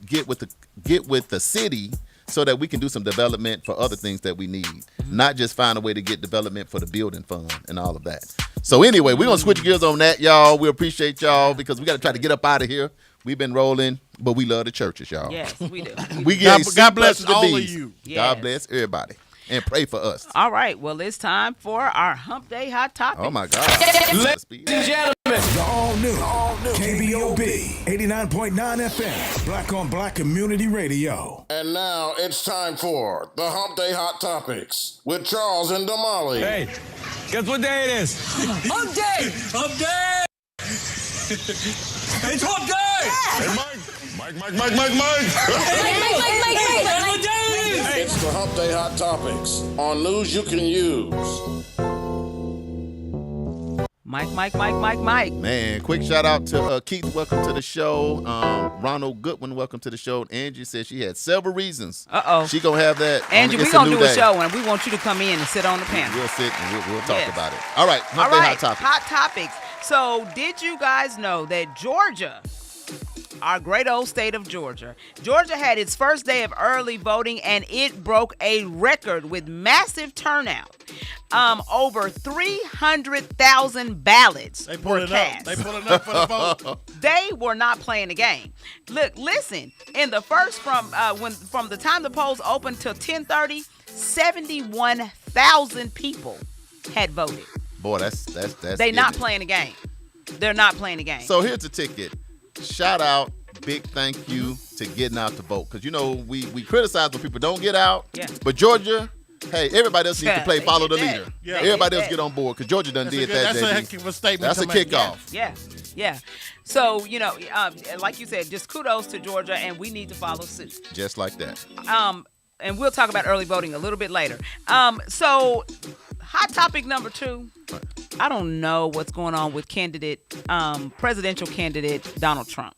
get with the city so that we can do some development for other things that we need, not just find a way to get development for the building fund and all of that. So anyway, we're gonna switch gears on that, y'all. We appreciate y'all because we got to try to get up out of here. We've been rolling, but we love the churches, y'all. Yes, we do. We get God bless the all of B's. you. Yes. God bless everybody. And pray for us. All right. Well, it's time for our Hump Day Hot Topic. Oh my God. The all new KBOB 89.9 FM, Black on Black Community Radio. And now it's time for the Hump Day Hot Topics with Charles and Damali. Hey, guess what day it is? Hump day! Hump day! It's hump day! Hey, Mike. Guess what day it is? It's the Hump Day Hot Topics on news you can use. Mike. Man, quick shout out to Keith. Welcome to the show. Ronald Goodwin, welcome to the show. Angie said she had several reasons. Uh-oh. She gonna have that. Angie, It's we're going to new do a day. show, and we want you to come in and sit on the panel. We'll sit and we'll talk Yes. about it. All right, Hump All Day right, Hot Topics. So, did you guys know that Georgia, our great old state of Georgia had its first day of early voting, and it broke a record with massive turnout. Over 300,000 ballots They were pulling up. cast. They pulling up for the vote. They were not playing the game. Look, listen. In the first from the time the polls opened till 10:30, 71,000 people had voted. Boy, that's They're getting not it. playing the game. They're not playing the game. So here's the ticket. shout out, big thank you to getting out to vote. Because, we criticize when people don't get out. Yeah. But Georgia, hey, everybody else needs to play They follow the did that. leader. Yeah. Everybody They else did get on board because Georgia done did that, That's a heck JB. of a statement. That's a to make. kickoff. Yeah. So, like you said, just kudos to Georgia, and we need to follow suit. Just like that. And we'll talk about early voting a little bit later. So, hot topic number 2. I don't know what's going on with presidential candidate Donald Trump.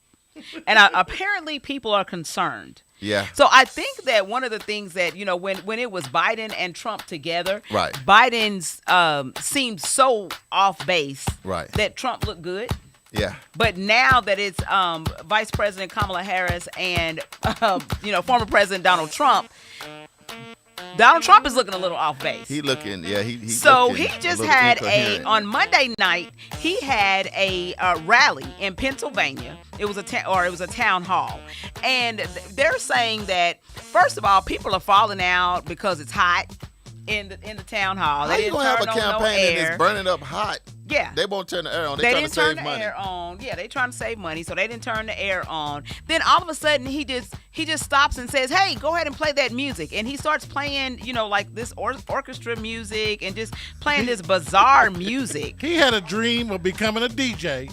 And apparently people are concerned. Yeah. So I think that one of the things that, when it was Biden and Trump together, Right. Biden's seemed so off base Right. that Trump looked good. Yeah. But now that it's Vice President Kamala Harris and, former President Donald Trump is looking a little off base. He looking, yeah. He So looking he a just little had incoherent. on Monday night, he had a rally in Pennsylvania. It was a town hall. And they're saying that, first of all, people are falling out because it's hot in the town hall. How They you didn't gonna have a turn on no campaign and air. it's burning up hot? Yeah. They won't turn the air on. They They trying didn't to turn save the money. air on. Yeah, they trying to save money, so they didn't turn the air on. Then all of a sudden, he just stops and says, "Hey, go ahead and play that music." And he starts playing, like this orchestra music and just playing this bizarre music. He had a dream of becoming a DJ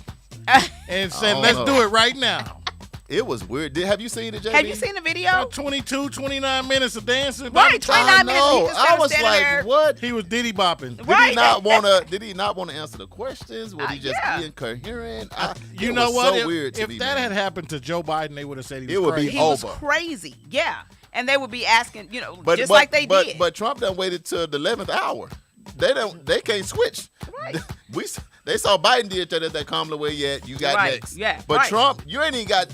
and said, Oh, let's no. do it right now. It was weird. Have you seen it, JB? Have you seen the video? About 22, 29 minutes of dancing. Right, 29 minutes. know. He just I kinda was standing like, there. what? He was diddy bopping. Did Right. he not want to answer the questions? Would he just yeah. be incoherent? You It know was what? So if weird to if me, that man. had happened to Joe Biden, they would have said he was It would be crazy. He was over. crazy. Yeah. And they would be asking, But, just but, like they but, did. But Trump done waited till the 11th hour. They can't switch. Right. They saw Biden did that Kamala way yet. You got Right. next. Yeah, But right. Trump, you ain't got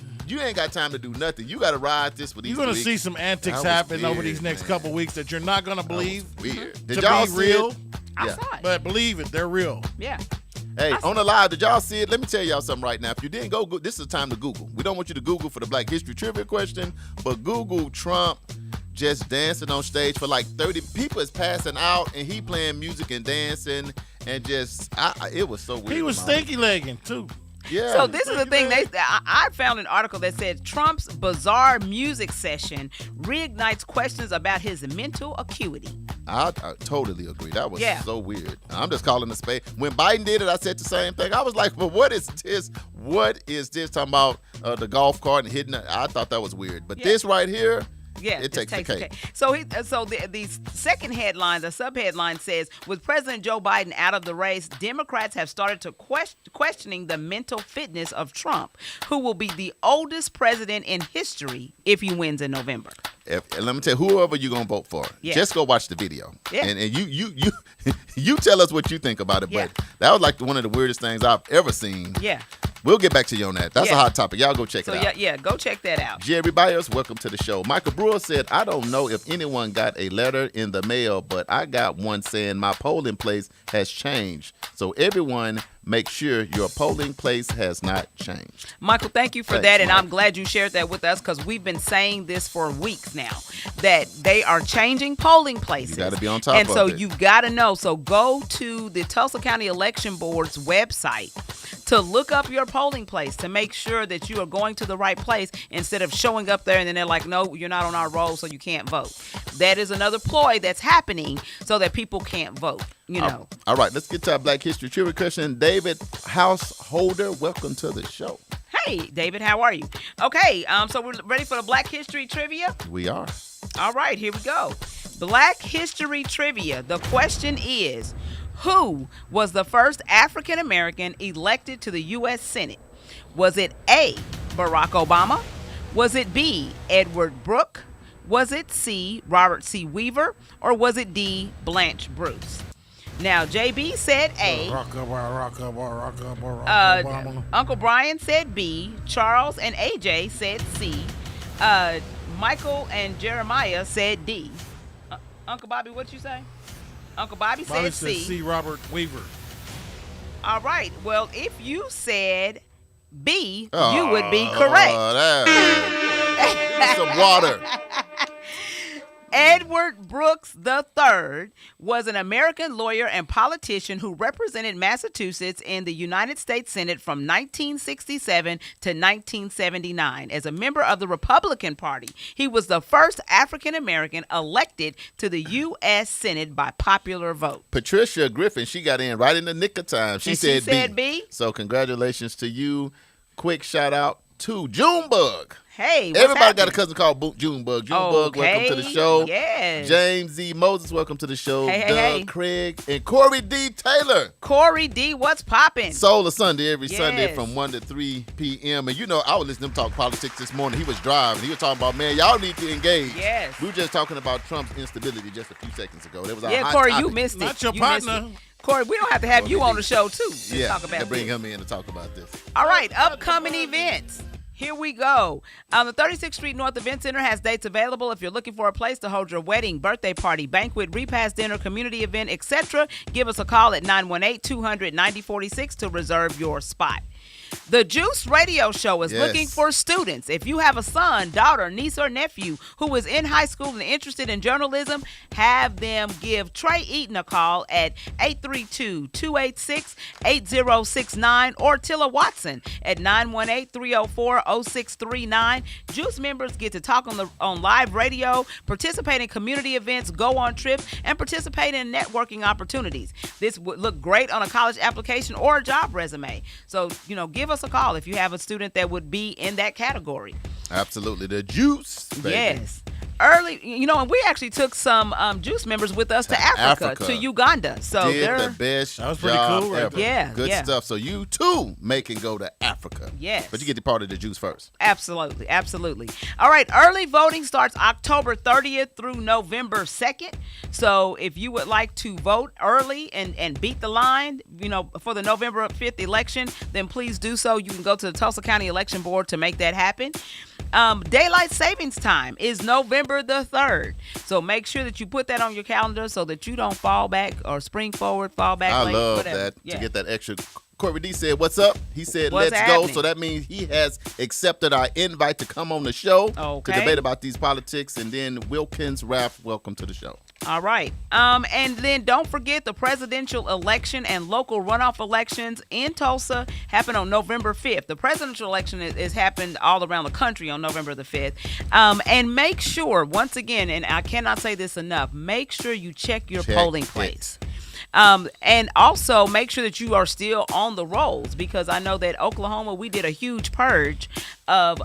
time to do nothing. You got to ride this for these You're going to weeks. see some antics That was happen over weird, these next man. couple weeks that you're not going to That was believe. weird. To Did y'all be see real, it? I Yeah. saw it. but believe it, they're real. Yeah. Hey, on the live, did y'all see it? Let me tell y'all something right now. If you didn't go, this is the time to Google. We don't want you to Google for the Black History Trivia question, but Google Trump just dancing on stage for like 30 people is passing out, and he playing music and dancing, and just, it was so weird. He was Mama. stinky legging, too. Yeah. So this is the thing. I found an article that said Trump's bizarre music session reignites questions about his mental acuity. I totally agree. That was Yeah. so weird. I'm just calling the spade. When Biden did it, I said the same thing. I was like, "But what is this? What is this?" Talking about the golf cart and hitting it. I thought that was weird. But Yeah. this right here, Yeah, it just takes the cake. So the second headline, the subheadline says, with President Joe Biden out of the race, Democrats have started to questioning the mental fitness of Trump, who will be the oldest president in history if he wins in November. And let me tell you, whoever you're gonna vote for, Yeah. just go watch the video. Yeah. And you tell us what you think about it. Yeah. But that was like one of the weirdest things I've ever seen. Yeah. We'll get back to you on that. That's a Yeah. hot topic. Y'all go check So it out. yeah, go check that out. Jerry Byers, welcome to the show. Michael Brewer said, I don't know if anyone got a letter in the mail, but I got one saying my polling place has changed. So everyone, make sure your polling place has not changed. Michael, thank you for Thanks, that, and Mike. I'm glad you shared that with us because we've been saying this for weeks now, that they are changing polling places. You gotta be on top and of so it. you've got to know. So go to the Tulsa County Election Board's website to look up your polling place to make sure that you are going to the right place instead of showing up there and then they're like, no, you're not on our roll, so you can't vote. That is another ploy that's happening so that people can't vote. All right, let's get to our Black History Trivia question. David Householder, welcome to the show. Hey, David, how are you? Okay, so we're ready for the Black History Trivia? We are. All right, here we go. Black History Trivia. The question is, who was the first African American elected to the U.S. Senate? Was it A, Barack Obama? Was it B, Edward Brooke? Was it C, Robert C. Weaver? Or was it D, Blanche Bruce? Now, JB said A. Uncle Brian said B. Charles and AJ said C. Michael and Jeremiah said D. Uncle Bobby, what'd you say? Uncle Bobby said said C. Robert Weaver. All right. Well, if you said B, you would be correct. Some water. Edward Brooks III was an American lawyer and politician who represented Massachusetts in the United States Senate from 1967 to 1979. As a member of the Republican Party, he was the first African American elected to the U.S. Senate by popular vote. Patricia Griffin, she got in right in the nick of time. She said B. So congratulations to you. Quick shout out to Junebug. Hey, everybody happening? got a cousin called Junebug. Junebug, welcome to the show. Yes. James Z. Moses, welcome to the show. Hey, Doug Craig and Corey D. Taylor. Corey D, what's popping? Soul of Sunday every Sunday from 1 to 3 p.m. And you know, I was listening to him talk politics this morning. He was driving. He was talking about, man, y'all need to engage. Yes. We were just talking about Trump's instability just a few seconds ago. That was our hot Corey, topic. you missed it. Not your You partner. missed it. Corey, we don't have to have you on the show, too. Yeah, talk about bring this. him in to talk about this. All right, upcoming events. Here we go. The 36th Street North Event Center has dates available if you're looking for a place to hold your wedding, birthday party, banquet, repast dinner, community event, etc. Give us a call at 918-200-9046 to reserve your spot. The Juice Radio Show is looking for students. If you have a son, daughter, niece, or nephew who is in high school and interested in journalism, have them give Trey Eaton a call at 832-286-8069 or Tilla Watson at 918-304-0639. Juice members get to talk on live radio, participate in community events, go on trips, and participate in networking opportunities. This would look great on a college application or a job resume. So, give us a call if you have a student that would be in that category. Absolutely. The Juice, baby. Yes. Early, and we actually took some Juice members with us to Africa, to Uganda. So did the best that was pretty job cool, right ever. Yeah, Good stuff. So you too can go to Africa. Yes. But you get the part of the Juice first. Absolutely. All right. Early voting starts October 30th through November 2nd. So if you would like to vote early and beat the line, for the November 5th election, then please do so. You can go to the Tulsa County Election Board to make that happen. Daylight savings time is November the 3rd. So make sure that you put that on your calendar so that you don't fall back or spring forward, fall back late. I love whatever. that to get that extra. Corey D said, what's up? He said, What's let's happening? go. So that means he has accepted our invite to come on the show to debate about these politics. And then Wilkins Raff, welcome to the show. All right. And then don't forget the presidential election and local runoff elections in Tulsa happen on November 5th. The presidential election is happened all around the country on November the 5th. And make sure, once again, and I cannot say this enough, make sure you check your polling place. And also make sure that you are still on the rolls, because I know that Oklahoma, we did a huge purge of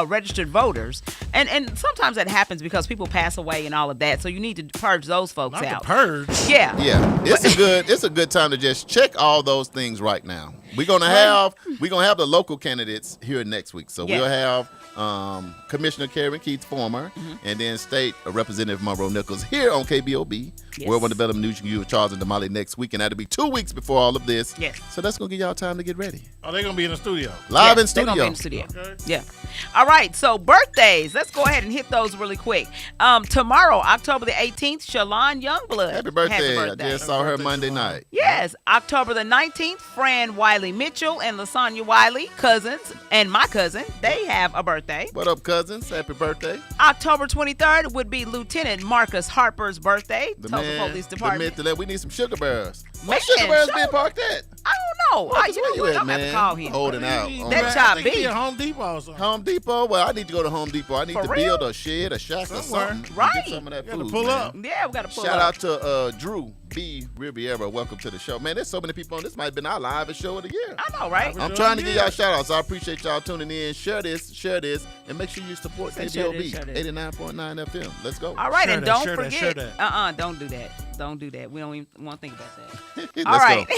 registered voters. And sometimes that happens because people pass away and all of that. So you need to purge those folks out. Purge? Yeah. Yeah. It's a good time to just check all those things right now. We're gonna have the local candidates here next week. So we'll have Commissioner Karen Keith, former, and then State Representative Monroe Nichols here on KBOB. World One Development News you with Charles and Damali next week, and that'll be 2 weeks before all of this. Yes. So that's gonna give y'all time to get ready. Oh, they're gonna be in the studio. Live in studio. They're gonna be in the studio. Okay. Yeah. All right. So birthdays. Let's go ahead and hit those really quick. Tomorrow, October the 18th, Shalon Youngblood. Happy birthday. I just saw her Monday night. Yes. October the 19th, Fran Wiley Mitchell and LaSonia Wiley, cousins, and my cousin, they have a birthday. What up, cousins? Happy birthday. October 23rd would be Lieutenant Marcus Harper's birthday. Tulsa Police Department. We need some sugar bears. Man, Where sugar bears being parked at? I don't know. Marcus, You where know you what? at, I'm going to have man? to call him. Holding out. That chop I think he big. at Home Depot or something. Home Depot? Well, I need to go to Home Depot. I need For to real? build a shed, a shack, or Somewhere. something. Right. Get some of that Gotta food, pull man. up. Yeah, we got to pull Shout up. out to Drew B. Riviera. Welcome to the show. Man, there's so many people on. This might have been our livest show of the year. I know, right? I'm trying to give y'all shout outs. I appreciate y'all tuning in. Share this, and make sure you support Say share KBOB this. 89.9 FM. Let's go. All right, Share and that, don't share that, forget. share that. Don't do that. Don't do that. We don't even want to think about that. Let's All right. go.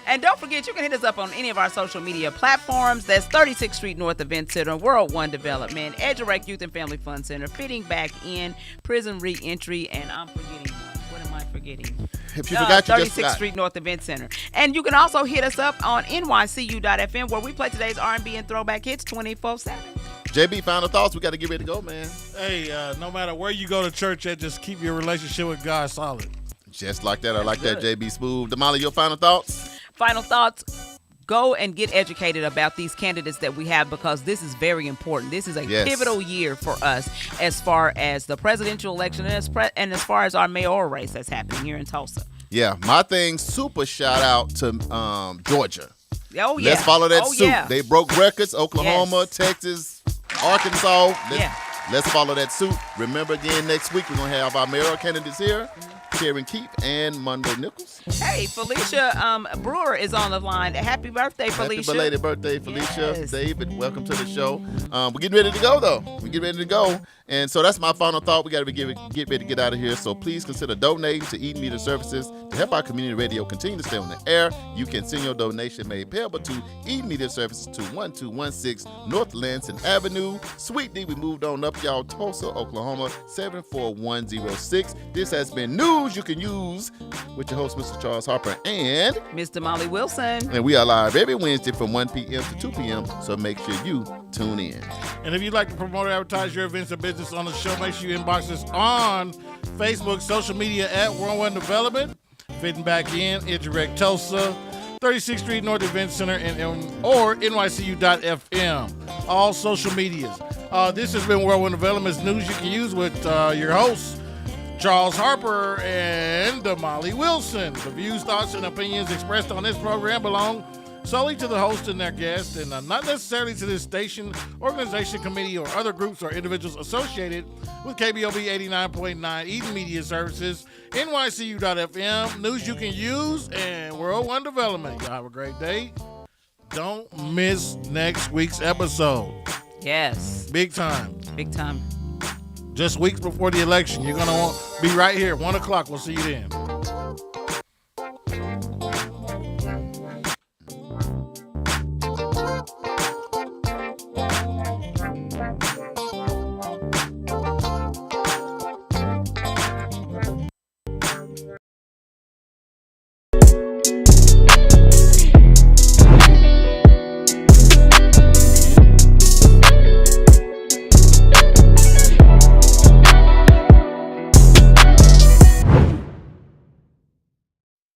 And don't forget, you can hit us up on any of our social media platforms. That's 36th Street North Event Center, World One Development, EduRec Youth and Family Fun Center, Fitting Back In, Prison Reentry, and I'm forgetting one. What am I forgetting? If you forgot, you just 36th forgot. Street North Event Center. And you can also hit us up on nycu.fm, where we play today's R&B and throwback hits 24/7. JB, final thoughts. We got to get ready to go, man. Hey, no matter where you go to church at, just keep your relationship with God solid. Just like that. I like that, JB Smooth. Damali, your final thoughts? Final thoughts. go and get educated about these candidates that we have, because this is very important. This is a pivotal year for us as far as the presidential election and as far as our mayoral race that's happening here in Tulsa. Yeah, my thing, super shout out to Georgia. Oh, yeah. Let's follow that suit. Yeah. They broke records, Oklahoma, Texas, Arkansas. Let's follow that suit. Remember, again, next week we're going to have our mayoral candidates here, Karen Keefe and Monroe Nichols. Hey, Felicia Brewer is on the line. Happy birthday, Felicia. Happy belated birthday, Felicia. Yes. David, welcome to the show. We're getting ready to go, though. We're getting ready to go. And so that's my final thought. We got to get ready to get out of here. So please consider donating to Eden Media Services to help our community radio continue to stay on the air. You can send your donation made payable to Eden Media Services to 1216 North Lansing Avenue, Suite D. We moved on up, y'all, Tulsa, Oklahoma, 74106. This has been News You Can Use with your host, Mr. Charles Harper and Miss Damali Wilson. And we are live every Wednesday from 1 p.m. to 2 p.m. So make sure you tune in. And if you'd like to promote or advertise your events or business on the show, make sure you inbox us on Facebook, social media at World One Development. Fitting back in, Indirect Tulsa, 36th Street North Event Center, or nycu.fm. All social medias. This has been World One Development's News You Can Use with your hosts, Charles Harper and Damali Wilson. The views, thoughts, and opinions expressed on this program belong solely to the host and their guests, and not necessarily to this station, organization, committee, or other groups or individuals associated with KBOB 89.9, Eden Media Services, nycu.fm, News You Can Use, and World One Development. Y'all have a great day. Don't miss next week's episode. Yes. Big time. Big time. Just weeks before the election. You're going to be right here, 1 o'clock. We'll see you then.